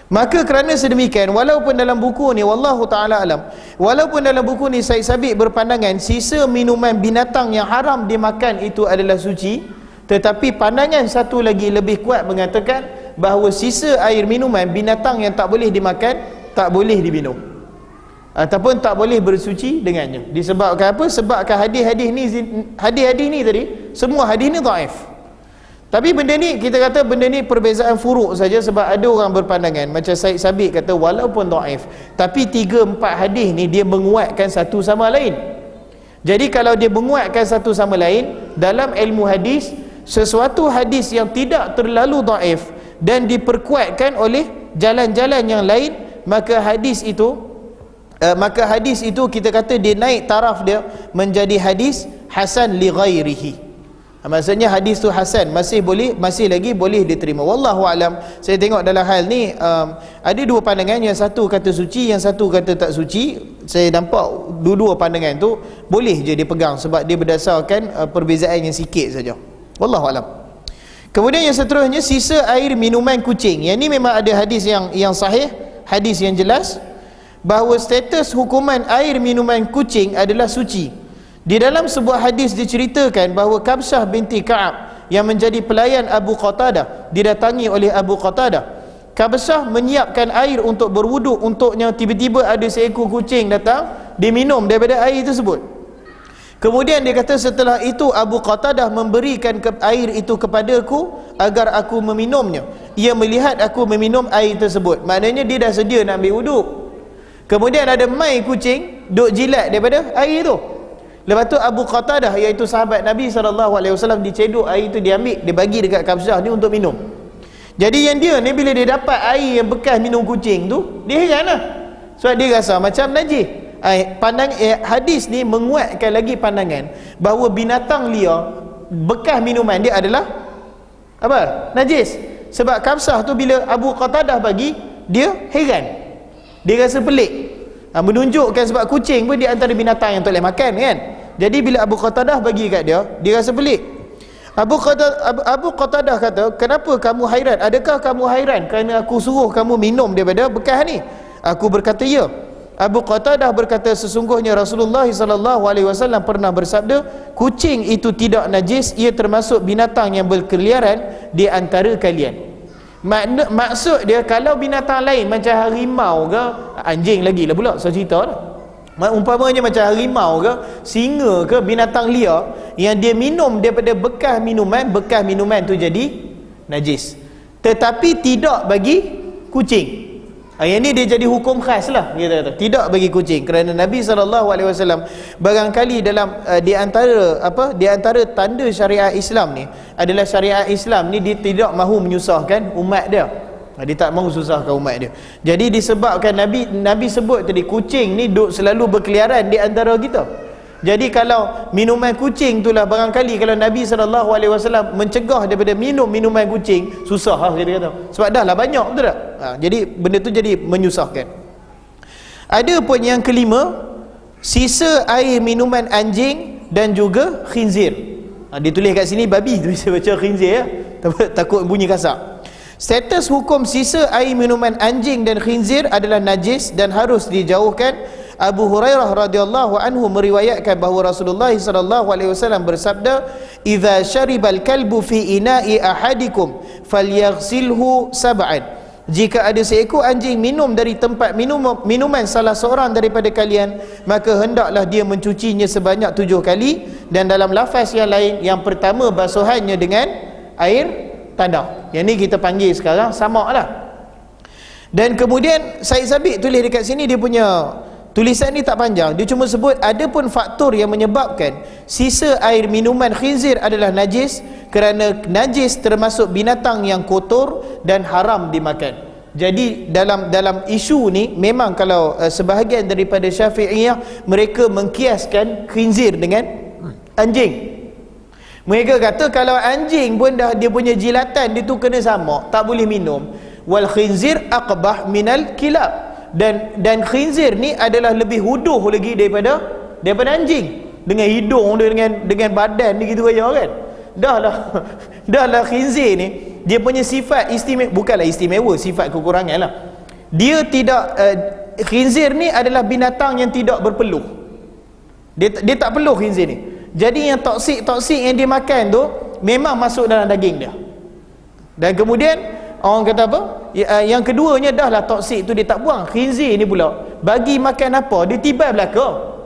Maka kerana sedemikian, walaupun dalam buku ni, wallahu ta'ala alam, walaupun dalam buku ni Syed Sabiq berpandangan sisa minuman binatang yang haram dimakan itu adalah suci, tetapi pandangan satu lagi lebih kuat mengatakan bahawa sisa air minuman binatang yang tak boleh dimakan, tak boleh diminum ataupun tak boleh bersuci dengannya. Disebabkan apa? Sebabkan hadis-hadis ni tadi, semua hadis ni dhaif. Tapi benda ni, kita kata benda ni perbezaan furuk saja, sebab ada orang berpandangan macam Syed Sabiq kata walaupun dhaif, tapi 3-4 hadis ni dia menguatkan satu sama lain. Jadi kalau dia menguatkan satu sama lain dalam ilmu hadis, sesuatu hadis yang tidak terlalu dhaif dan diperkuatkan oleh jalan-jalan yang lain, maka hadis itu kita kata dia naik taraf dia menjadi hadis hasan li ghairihi. Maksudnya hadis tu hasan, masih lagi boleh diterima. Wallahu alam. Saya tengok dalam hal ni ada dua pandangan, yang satu kata suci, yang satu kata tak suci. Saya nampak dua-dua pandangan tu boleh je dipegang sebab dia berdasarkan perbezaan yang sikit saja. Wallahu alam. Kemudian yang seterusnya, sisa air minuman kucing. Yang ni memang ada hadis yang sahih, hadis yang jelas bahawa status hukuman air minuman kucing adalah suci. Di dalam sebuah hadis diceritakan bahawa Kabsyah binti Ka'ab yang menjadi pelayan Abu Qatadah didatangi oleh Abu Qatadah. Kabsyah menyiapkan air untuk berwuduk untuknya, tiba-tiba ada seekor kucing datang, dia minum daripada air tersebut. Kemudian dia kata, setelah itu Abu Qatadah memberikan air itu kepadaku agar aku meminumnya. Ia melihat aku meminum air tersebut, maknanya dia dah sedia nak ambil wuduk. Kemudian ada mai kucing duk jilat daripada air tu. Lepas tu Abu Qatadah, iaitu sahabat Nabi SAW, diceduk air itu, dia ambil, dia bagi dekat Kabsyah ni untuk minum. Jadi yang dia ni bila dia dapat air yang bekas minum kucing tu, dia heran lah, sebab dia rasa macam najis. Hadis ni menguatkan lagi pandangan bahawa binatang liar bekas minuman dia adalah apa? Najis. Sebab Kabsyah tu bila Abu Qatadah bagi, dia heran, dia rasa pelik. Menunjukkan sebab kucing pun di antara binatang yang tak boleh makan kan. Jadi bila Abu Qatadah bagi kat dia, dia rasa pelik. Abu Qatadah kata, kenapa kamu hairan? Adakah kamu hairan kerana aku suruh kamu minum daripada bekas ni? Aku berkata ya. Abu Qatadah berkata, sesungguhnya Rasulullah SAW pernah bersabda, kucing itu tidak najis, ia termasuk binatang yang berkeliaran di antara kalian. Maksud dia, kalau binatang lain macam harimau ke, anjing lagi lah pula saya cerita lah, umpamanya macam harimau ke, singa ke, binatang liar yang dia minum daripada bekas minuman tu jadi najis. Tetapi tidak bagi kucing. Yang ni dia jadi hukum khas lah, kita kata tidak bagi kucing, kerana Nabi SAW barangkali dalam di antara tanda syariat Islam ni adalah syariat Islam ni dia tidak mahu menyusahkan umat dia. Dia tak mahu susahkan umat dia. Jadi disebabkan Nabi sebut tadi, kucing ni duk selalu berkeliaran di antara kita. Jadi kalau minuman kucing itulah, barangkali kalau Nabi SAW mencegah daripada minum minuman kucing, susah lah dia kata, sebab dah lah banyak, betul tak? Jadi benda tu jadi menyusahkan. Ada pun yang kelima, sisa air minuman anjing dan juga khinzir. Ditulis kat sini babi, tu bisa baca khinzir ya, takut bunyi kasar. Status hukum sisa air minuman anjing dan khinzir adalah najis dan harus dijauhkan. Abu Hurairah radhiyallahu anhu meriwayatkan bahawa Rasulullah SAW bersabda, "Idza syaribal kalbu fi ina'i ahadikum falyaghsilhu sab'an." Jika ada seekor anjing minum dari tempat minuman salah seorang daripada kalian, maka hendaklah dia mencucinya sebanyak 7 kali, dan dalam lafaz yang lain, yang pertama basuhannya dengan air tanah. Yang ni kita panggil sekarang samak lah. Dan kemudian Said Sabit tulis dekat sini, dia punya tulisan ni tak panjang, dia cuma sebut ada pun faktor yang menyebabkan sisa air minuman khinzir adalah najis, kerana najis termasuk binatang yang kotor dan haram dimakan. Jadi dalam isu ni memang kalau sebahagian daripada Syafi'iyah, mereka mengkiaskan khinzir dengan anjing. Mereka kata kalau anjing pun dah dia punya jilatan dia tu kena samak, tak boleh minum. Wal khinzir aqbah minal kilab. Dan khinzir ni adalah lebih huduh lagi daripada anjing, dengan hidung dia, dengan badan dia gitu raya kan. Dah lah khinzir ni dia punya sifat istimewa, bukanlah istimewa, sifat kekurangan lah. Dia tidak khinzir ni adalah binatang yang tidak berpeluh. Dia tak peluh khinzir ni. Jadi yang toksik yang dia makan tu memang masuk dalam daging dia. Dan kemudian orang kata apa? Yang keduanya dah lah toksik tu dia tak buang. Khinzir ni pula bagi makan apa, dia tibai belaka.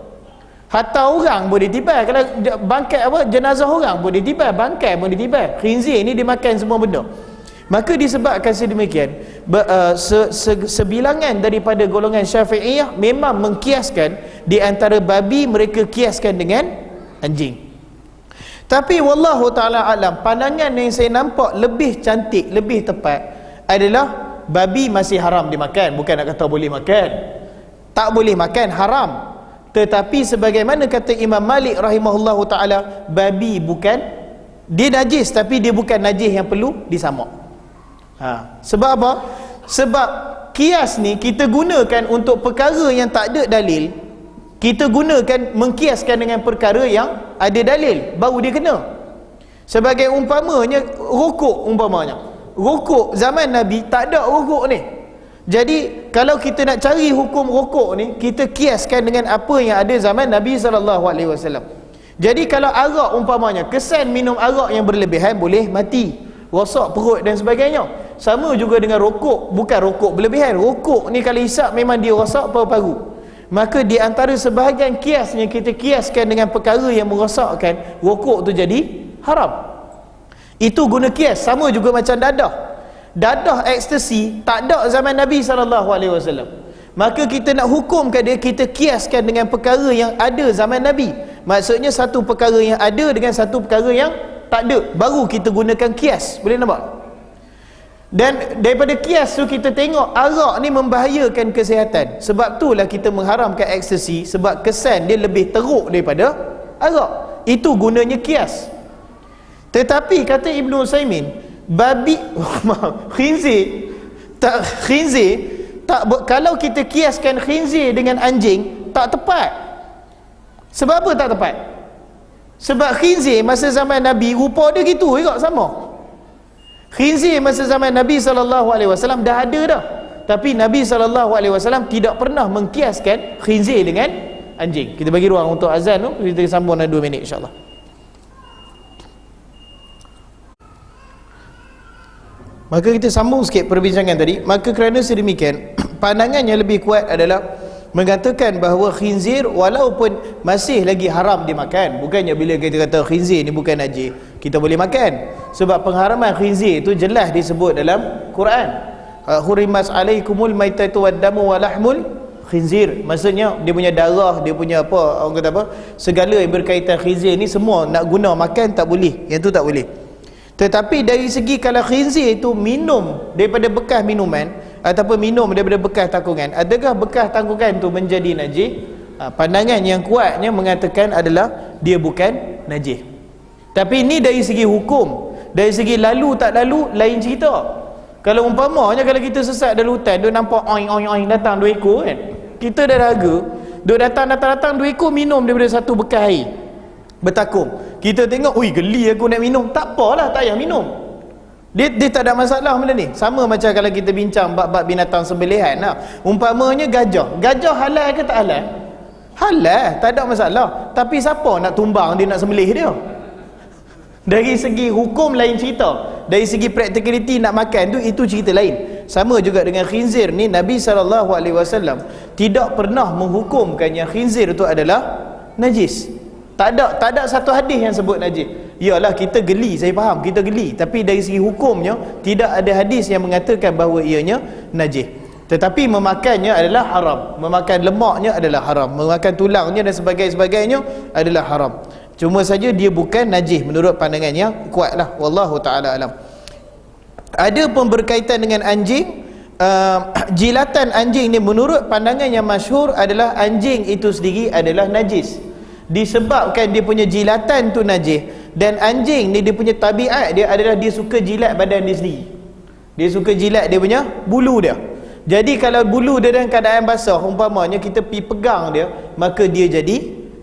Hatta orang pun dia tibai. Kalau bangkai apa, jenazah orang pun dia tibai, bangkai pun dia tibai. Khinzir ni dia makan semua benda. Maka disebabkan sedemikian, sebilangan daripada golongan Syafi'iyah memang mengkiaskan di antara babi, mereka kiaskan dengan anjing. Tapi wallahu ta'ala alam, pandangan yang saya nampak lebih cantik, lebih tepat adalah babi masih haram dimakan. Bukan nak kata boleh makan, tak boleh makan, haram. Tetapi sebagaimana kata Imam Malik rahimahullahu ta'ala, babi bukan Dia najis tapi dia bukan najis yang perlu disamak. Sebab apa? Sebab kias ni kita gunakan untuk perkara yang tak ada dalil. Kita gunakan mengkiaskan dengan perkara yang ada dalil, baru dia kena. Sebagai umpamanya rokok, rokok zaman Nabi tak ada rokok ni. Jadi kalau kita nak cari hukum rokok ni, kita kiaskan dengan apa yang ada zaman Nabi SAW. Jadi kalau arak umpamanya, kesan minum arak yang berlebihan boleh mati, rosak perut dan sebagainya. Sama juga dengan rokok, bukan rokok berlebihan. Rokok ni kalau hisap memang dia rosak paru-paru. Maka di antara sebahagian kiasnya kita kiaskan dengan perkara yang merosakkan, rokok tu jadi haram. Itu guna kias. Sama juga macam dadah ekstasi tak ada zaman Nabi SAW. Maka kita nak hukumkan dia, kita kiaskan dengan perkara yang ada zaman Nabi. Maksudnya satu perkara yang ada dengan satu perkara yang tak ada, baru kita gunakan kias. Boleh nampak? Dan daripada kias tu kita tengok arak ni membahayakan kesihatan. Sebab itulah kita mengharamkan ekstasi, sebab kesan dia lebih teruk daripada arak. Itu gunanya kias. Tetapi kata Ibn Utsaimin, khinzir tak, kalau kita kiaskan khinzir dengan anjing tak tepat. Sebab apa tak tepat? Sebab khinzir masa zaman Nabi rupa dia gitu juga sama. Khinzir masa zaman Nabi SAW dah ada dah. Tapi Nabi SAW tidak pernah mengkiaskan khinzir dengan anjing. Kita bagi ruang untuk azan tu, kita sambung dalam 2 minit insya-Allah. Maka kita sambung sikit perbincangan tadi. Maka kerana sedemikian, pandangan yang lebih kuat adalah mengatakan bahawa khinzir walaupun masih lagi haram dimakan. Bukannya bila kita kata khinzir ni bukan najis, kita boleh makan. Sebab pengharaman khinzir itu jelas disebut dalam Quran. Hurimas alaikumul maitatu waddamu walahmul khinzir. Maksudnya dia punya darah, dia punya apa, orang kata apa, segala yang berkaitan khinzir ni semua nak guna makan tak boleh. Yang tu tak boleh. Tetapi dari segi kalau khinzir itu minum daripada bekas minuman ataupun minum daripada bekas tangkungan, adakah bekas tangkungan itu menjadi najis? Pandangan yang kuatnya mengatakan adalah dia bukan najis. Tapi ini dari segi hukum. Dari segi lalu tak lalu lain cerita. Kalau umpamanya kalau kita sesat dalam hutan, dia nampak oing datang 2 ekor kan, kita dah raga, dia datang 2 ekor minum daripada satu bekas air bertakung. Kita tengok, ui geli aku nak minum, tak apalah, tak payah minum. Dia tak ada masalah benda ni. Sama macam kalau kita bincang bab binatang sembelihan lah. Umpamanya gajah halal ke tak halal? Halal, tak ada masalah. Tapi siapa nak tumbang dia, nak sembelih dia? Dari segi hukum lain cerita, dari segi practicality nak makan tu, itu cerita lain. Sama juga dengan khinzir ni, Nabi SAW tidak pernah menghukumkan yang khinzir itu adalah najis. Tak ada satu hadis yang sebut najis. Iyalah kita geli, saya faham kita geli, tapi dari segi hukumnya tidak ada hadis yang mengatakan bahawa ianya najis. Tetapi memakannya adalah haram. Memakan lemaknya adalah haram. Memakan tulangnya dan sebagainya adalah haram. Cuma saja dia bukan najis menurut pandangan yang kuatlah. Wallahu taala alam. Ada pun berkaitan dengan anjing, jilatan anjing ni menurut pandangan yang masyhur adalah anjing itu sendiri adalah najis. Disebabkan dia punya jilatan tu najis. Dan anjing ni dia punya tabiat dia adalah dia suka jilat badan dia sendiri. Dia suka jilat dia punya bulu dia. Jadi kalau bulu dia dalam keadaan basah, umpamanya kita pergi pegang dia, maka dia jadi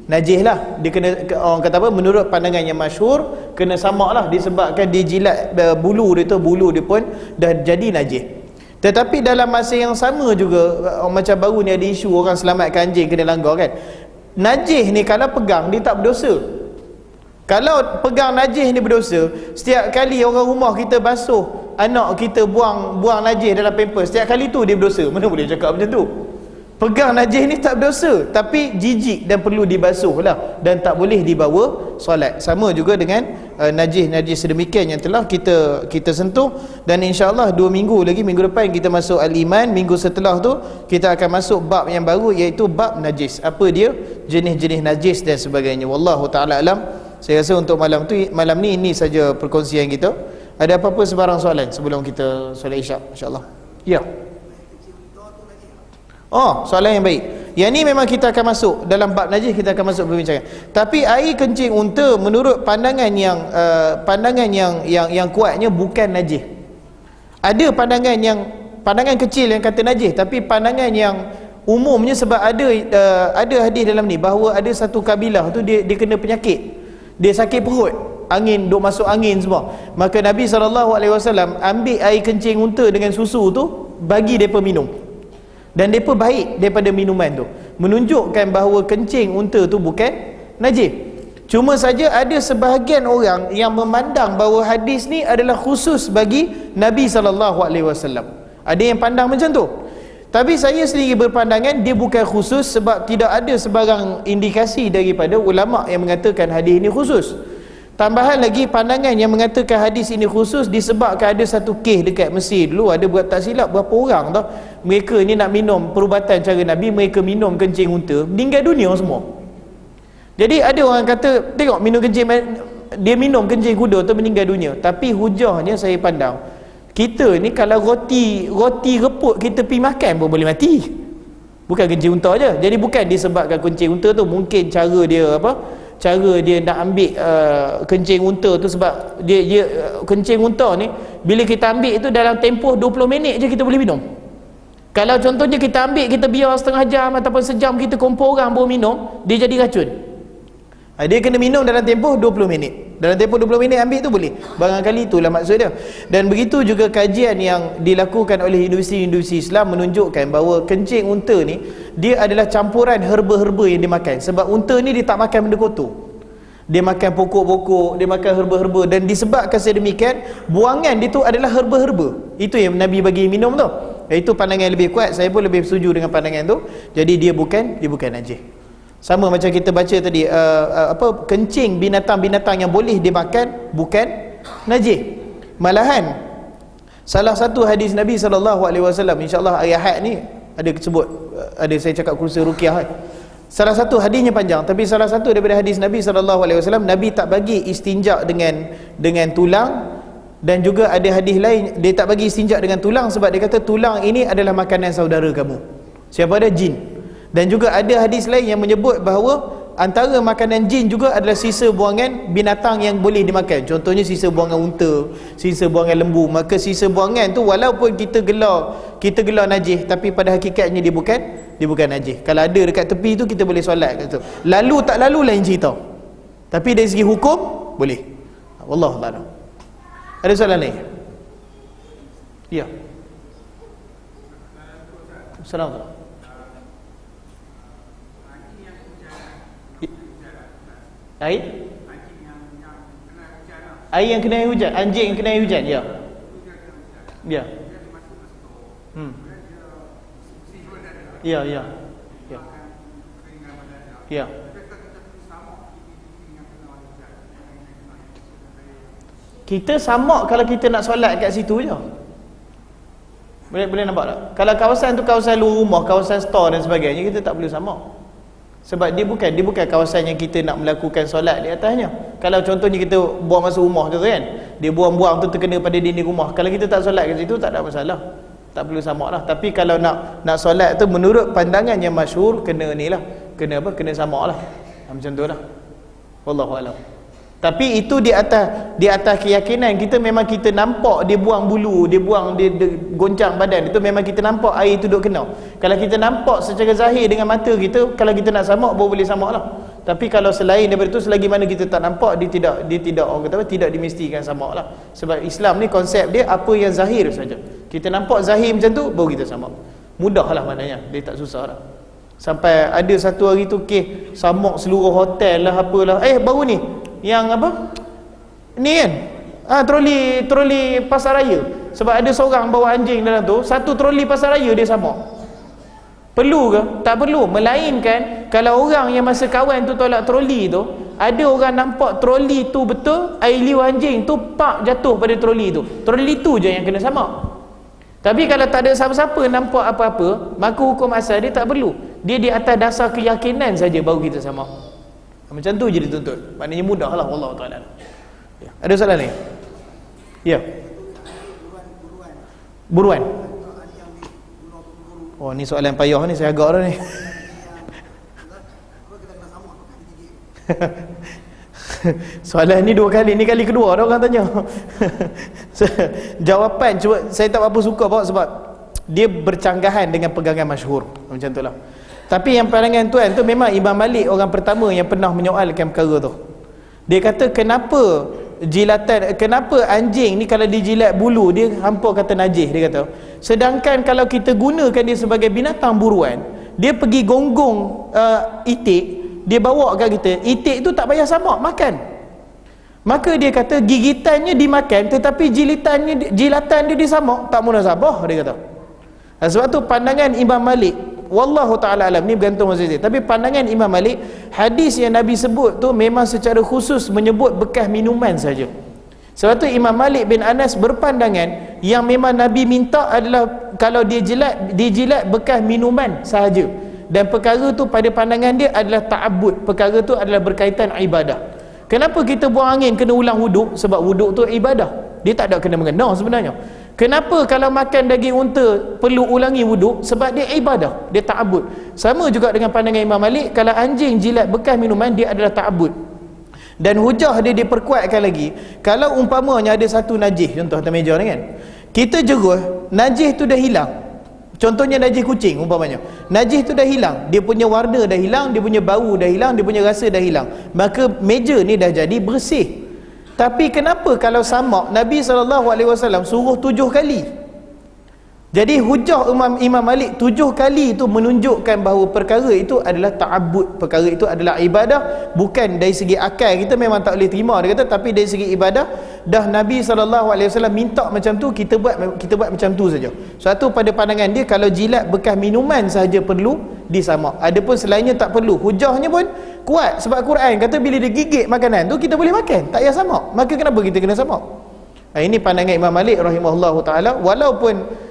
najis lah. Dia kena, orang kata apa, menurut pandangan yang masyhur, kena samak lah. Disebabkan dia jilat bulu dia tu, bulu dia pun dah jadi najis. Tetapi dalam masa yang sama juga, macam baru ni ada isu orang selamatkan anjing kena langgar kan. Najis ni kalau pegang dia tak berdosa. Kalau pegang najis ni berdosa. Setiap kali orang rumah kita basuh anak kita buang najis dalam pampers, setiap kali tu dia berdosa. Mana boleh cakap macam tu? Pegang najis ni tak berdosa, tapi jijik dan perlu dibasuh lah, dan tak boleh dibawa solat. Sama juga dengan najis sedemikian yang telah kita sentuh. Dan insya-Allah 2 minggu lagi, minggu depan kita masuk al-iman, minggu setelah tu kita akan masuk bab yang baru, iaitu bab najis. Apa dia? Jenis-jenis najis dan sebagainya. Wallahu taala alam. Saya rasa untuk malam ni ini saja perkongsian kita. Ada apa-apa sebarang soalan sebelum kita solat isyak insya-Allah? Ya. Oh, soalan yang baik. Yang ni memang kita akan masuk dalam bab najis, kita akan masuk perbincangan. Tapi air kencing unta menurut pandangan yang kuatnya bukan najis. Ada pandangan kecil yang kata najis, tapi pandangan yang umumnya sebab ada hadis dalam ni bahawa ada satu kabilah tu dia kena penyakit, dia sakit perut, angin duk masuk angin semua, maka Nabi SAW ambil air kencing unta dengan susu tu bagi mereka minum, dan mereka baik daripada minuman tu, menunjukkan bahawa kencing unta tu bukan najis. Cuma saja ada sebahagian orang yang memandang bahawa hadis ni adalah khusus bagi Nabi SAW. Ada yang pandang macam tu. Tapi saya sendiri berpandangan dia bukan khusus, sebab tidak ada sebarang indikasi daripada ulama yang mengatakan hadis ini khusus. Tambahan lagi, pandangan yang mengatakan hadis ini khusus disebabkan ada satu kes dekat Mesir dulu, ada buat tak silap berapa orang tau, mereka ni nak minum perubatan cara Nabi, mereka minum kencing unta, meninggal dunia semua. Jadi ada orang kata, tengok minum kencing, dia minum kencing kuda tu meninggal dunia. Tapi hujahnya saya pandang, kita ni kalau roti reput kita pergi makan pun boleh mati, bukan kencing unta je. Jadi bukan disebabkan kencing unta tu, mungkin cara dia nak ambil kencing unta tu, sebab dia kencing unta ni bila kita ambil itu dalam tempoh 20 minit je kita boleh minum. Kalau contohnya kita ambil, kita biar setengah jam ataupun sejam, kita kumpul orang baru minum, dia jadi racun. Dia kena minum dalam tempoh 20 minit. Dalam tempoh 20 minit ambil tu boleh. Barangkali itulah maksud dia. Dan begitu juga kajian yang dilakukan oleh industri-industri Islam menunjukkan bahawa kencing unta ni dia adalah campuran herba-herba yang dimakan. Sebab unta ni dia tak makan benda kotor, dia makan pokok-pokok, dia makan herba-herba, dan disebabkan sedemikian buangan dia tu adalah herba-herba. Itu yang Nabi bagi minum tu. Itu pandangan yang lebih kuat. Saya pun lebih setuju dengan pandangan tu. Jadi dia bukan najis. Sama macam kita baca tadi, kencing binatang-binatang yang boleh dimakan bukan najis. Malahan salah satu hadis Nabi SAW, insya-Allah hari Ahad ni ada sebut, ada saya cakap kursus ruqyah. Salah satu hadisnya panjang, tapi salah satu daripada hadis Nabi SAW, Nabi tak bagi istinja dengan tulang, dan juga ada hadis lain dia tak bagi istinja dengan tulang sebab dia kata tulang ini adalah makanan saudara kamu. Siapa ada? Jin. Dan juga ada hadis lain yang menyebut bahawa antara makanan jin juga adalah sisa buangan binatang yang boleh dimakan. Contohnya sisa buangan unta, sisa buangan lembu. Maka sisa buangan tu walaupun kita gelar najis, tapi pada hakikatnya dia bukan najis. Kalau ada dekat tepi tu kita boleh solat kat tu. Lalu tak lalu lain cerita. Tapi dari segi hukum boleh. Wallahu a'lam. Ada soalan lain? Ya. Assalamualaikum. Air yang kena air hujan, anjing yang kena air hujan, ya. Ya. Ya. Ya. Kita samak kalau kita nak solat kat situ je. Boleh nampak tak? Kalau kawasan tu kawasan luar rumah, kawasan store dan sebagainya, kita tak perlu samak. Sebab dia bukan kawasan yang kita nak melakukan solat di atasnya. Kalau contohnya kita buang masuk rumah tu kan, dia buang-buang tu terkena pada dinding rumah, kalau kita tak solat kat situ tak ada masalah, tak perlu samak lah. Tapi kalau nak solat tu menurut pandangan yang masyhur, kena ni lah, kena samak lah, macam tu lah. Wallahu a'lam. Tapi itu di atas keyakinan kita, memang kita nampak dia buang bulu, dia goncang badan, itu memang kita nampak air tu duk kena. Kalau kita nampak secara zahir dengan mata kita, kalau kita nak samak baru boleh samak lah. Tapi kalau selain daripada itu, selagi mana kita tak nampak, dia tidak orang kata apa, tidak dimestikan samak lah. Sebab Islam ni konsep dia apa yang zahir saja. Kita nampak zahir macam tu baru kita samak. Mudah lah maknanya, dia tak susah lah. Sampai ada satu hari tu kes samak seluruh hotel lah apalah. Baru ni yang apa ni kan, troli pasar raya, sebab ada seorang bawa anjing dalam tu, satu troli pasar raya dia samak. Perlu ke? Tak perlu. Melainkan kalau orang yang masa kawan tu tolak troli tu, ada orang nampak troli tu betul, air liu anjing tu pak jatuh pada troli tu je yang kena samak. Tapi kalau tak ada siapa-siapa nampak apa-apa, maka hukum asal dia tak perlu. Dia di atas dasar keyakinan saja baru kita samak. Macam tu je dituntut. Maknanya mudah lah, wallahu ta'ala. Ya. Ada soalan ni? Ya. Buruan. Oh, ni soalan payah ni, saya agak dah ni. Soalan ni 2 kali, ni kali kedua dah orang tanya. Jawapan cuba, saya tak apa suka bawa sebab dia bercanggahan dengan pegangan masyhur macam tu lah. Tapi yang pandangan tuan tu memang Imam Malik orang pertama yang pernah menyoalkan perkara tu. Dia kata kenapa anjing ni kalau dijilat bulu dia hampa kata najis, dia kata. Sedangkan kalau kita gunakan dia sebagai binatang buruan, dia pergi gonggong itik, dia bawa kat kita, itik tu tak payah samak makan. Maka dia kata gigitannya dimakan tetapi jilatan dia disamak, tak munasabah, dia kata. Sebab tu pandangan Imam Malik, wallahu ta'ala alam, ni bergantung masing-masing, tapi pandangan Imam Malik, hadis yang Nabi sebut tu memang secara khusus menyebut bekas minuman saja. Sebab tu Imam Malik bin Anas berpandangan yang memang Nabi minta adalah kalau dia dijilat bekas minuman sahaja, dan perkara tu pada pandangan dia adalah ta'abbud, perkara tu adalah berkaitan ibadah. Kenapa kita buang angin kena ulang wuduk? Sebab wuduk tu ibadah, dia tak ada kena mengena sebenarnya. Kenapa kalau makan daging unta perlu ulangi wuduk? Sebab dia ibadah, dia ta'abbud. Sama juga dengan pandangan Imam Malik, kalau anjing jilat bekas minuman dia adalah ta'abbud. Dan hujah dia diperkuatkan lagi, kalau umpamanya ada satu najis, contoh atas meja ni kan, kita jeruh, najis tu dah hilang. Contohnya najis kucing umpamanya, najis tu dah hilang, dia punya warna dah hilang, dia punya bau dah hilang, dia punya rasa dah hilang, maka meja ni dah jadi bersih. Tapi kenapa kalau samak Nabi SAW suruh 7 kali? Jadi hujah Imam Malik 7 kali itu menunjukkan bahawa perkara itu adalah ta'abbud, perkara itu adalah ibadah. Bukan dari segi akal kita memang tak boleh terima, dia kata, tapi dari segi ibadah dah Nabi SAW minta macam tu, kita buat macam tu saja. Suatu pada pandangan dia, kalau jilat bekas minuman sahaja perlu disamak, adapun selainnya tak perlu. Hujahnya pun kuat sebab Quran kata bila dia gigit makanan tu kita boleh makan, tak payah samak, maka kenapa kita kena samak? Ini pandangan Imam Malik rahimahullahu ta'ala, walaupun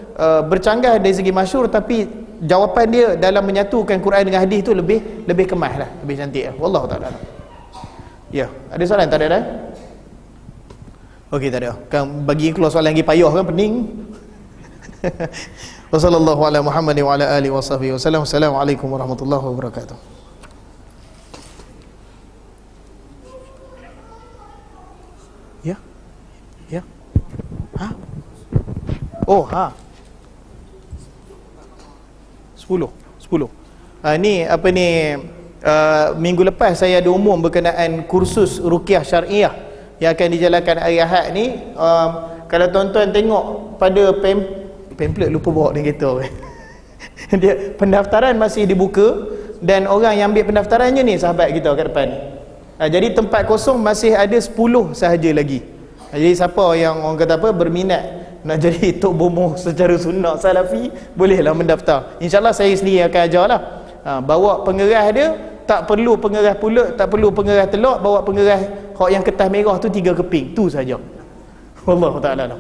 bercanggah dari segi masyhur, tapi jawapan dia dalam menyatukan Quran dengan hadis tu lebih kemas lah, lebih cantik lah. Wallahu ta'ala. Ya, ada soalan? Tak ada dah? Okey, tak ada. Kan bagi keluar soalan lagi payah kan, pening. Wassallallahu ala Muhammadin wa ala alihi wasahbihi wasallam. Assalamualaikum warahmatullahi wabarakatuh. Ya. Ha? Oh, ha. 10. Ni apa ni, minggu lepas saya ada umum berkenaan kursus ruqyah syariah yang akan dijalankan hari Ahad ni. Kalau tuan-tuan tengok pada pamphlet, lupa bawa dengan kereta. Dia pendaftaran masih dibuka dan orang yang ambil pendaftarannya ni sahabat kita kat depan ni. Jadi tempat kosong masih ada 10 sahaja lagi. Jadi siapa yang orang kata apa berminat nak jadi tok bomoh secara sunnah salafi, bolehlah mendaftar. InsyaAllah saya sendiri akan ajarlah. Bawa pengerah dia, tak perlu pengerah pulut, tak perlu pengerah telur, bawa pengerah hak yang kertas merah tu 3 keping, tu saja. Wallahu ta'ala.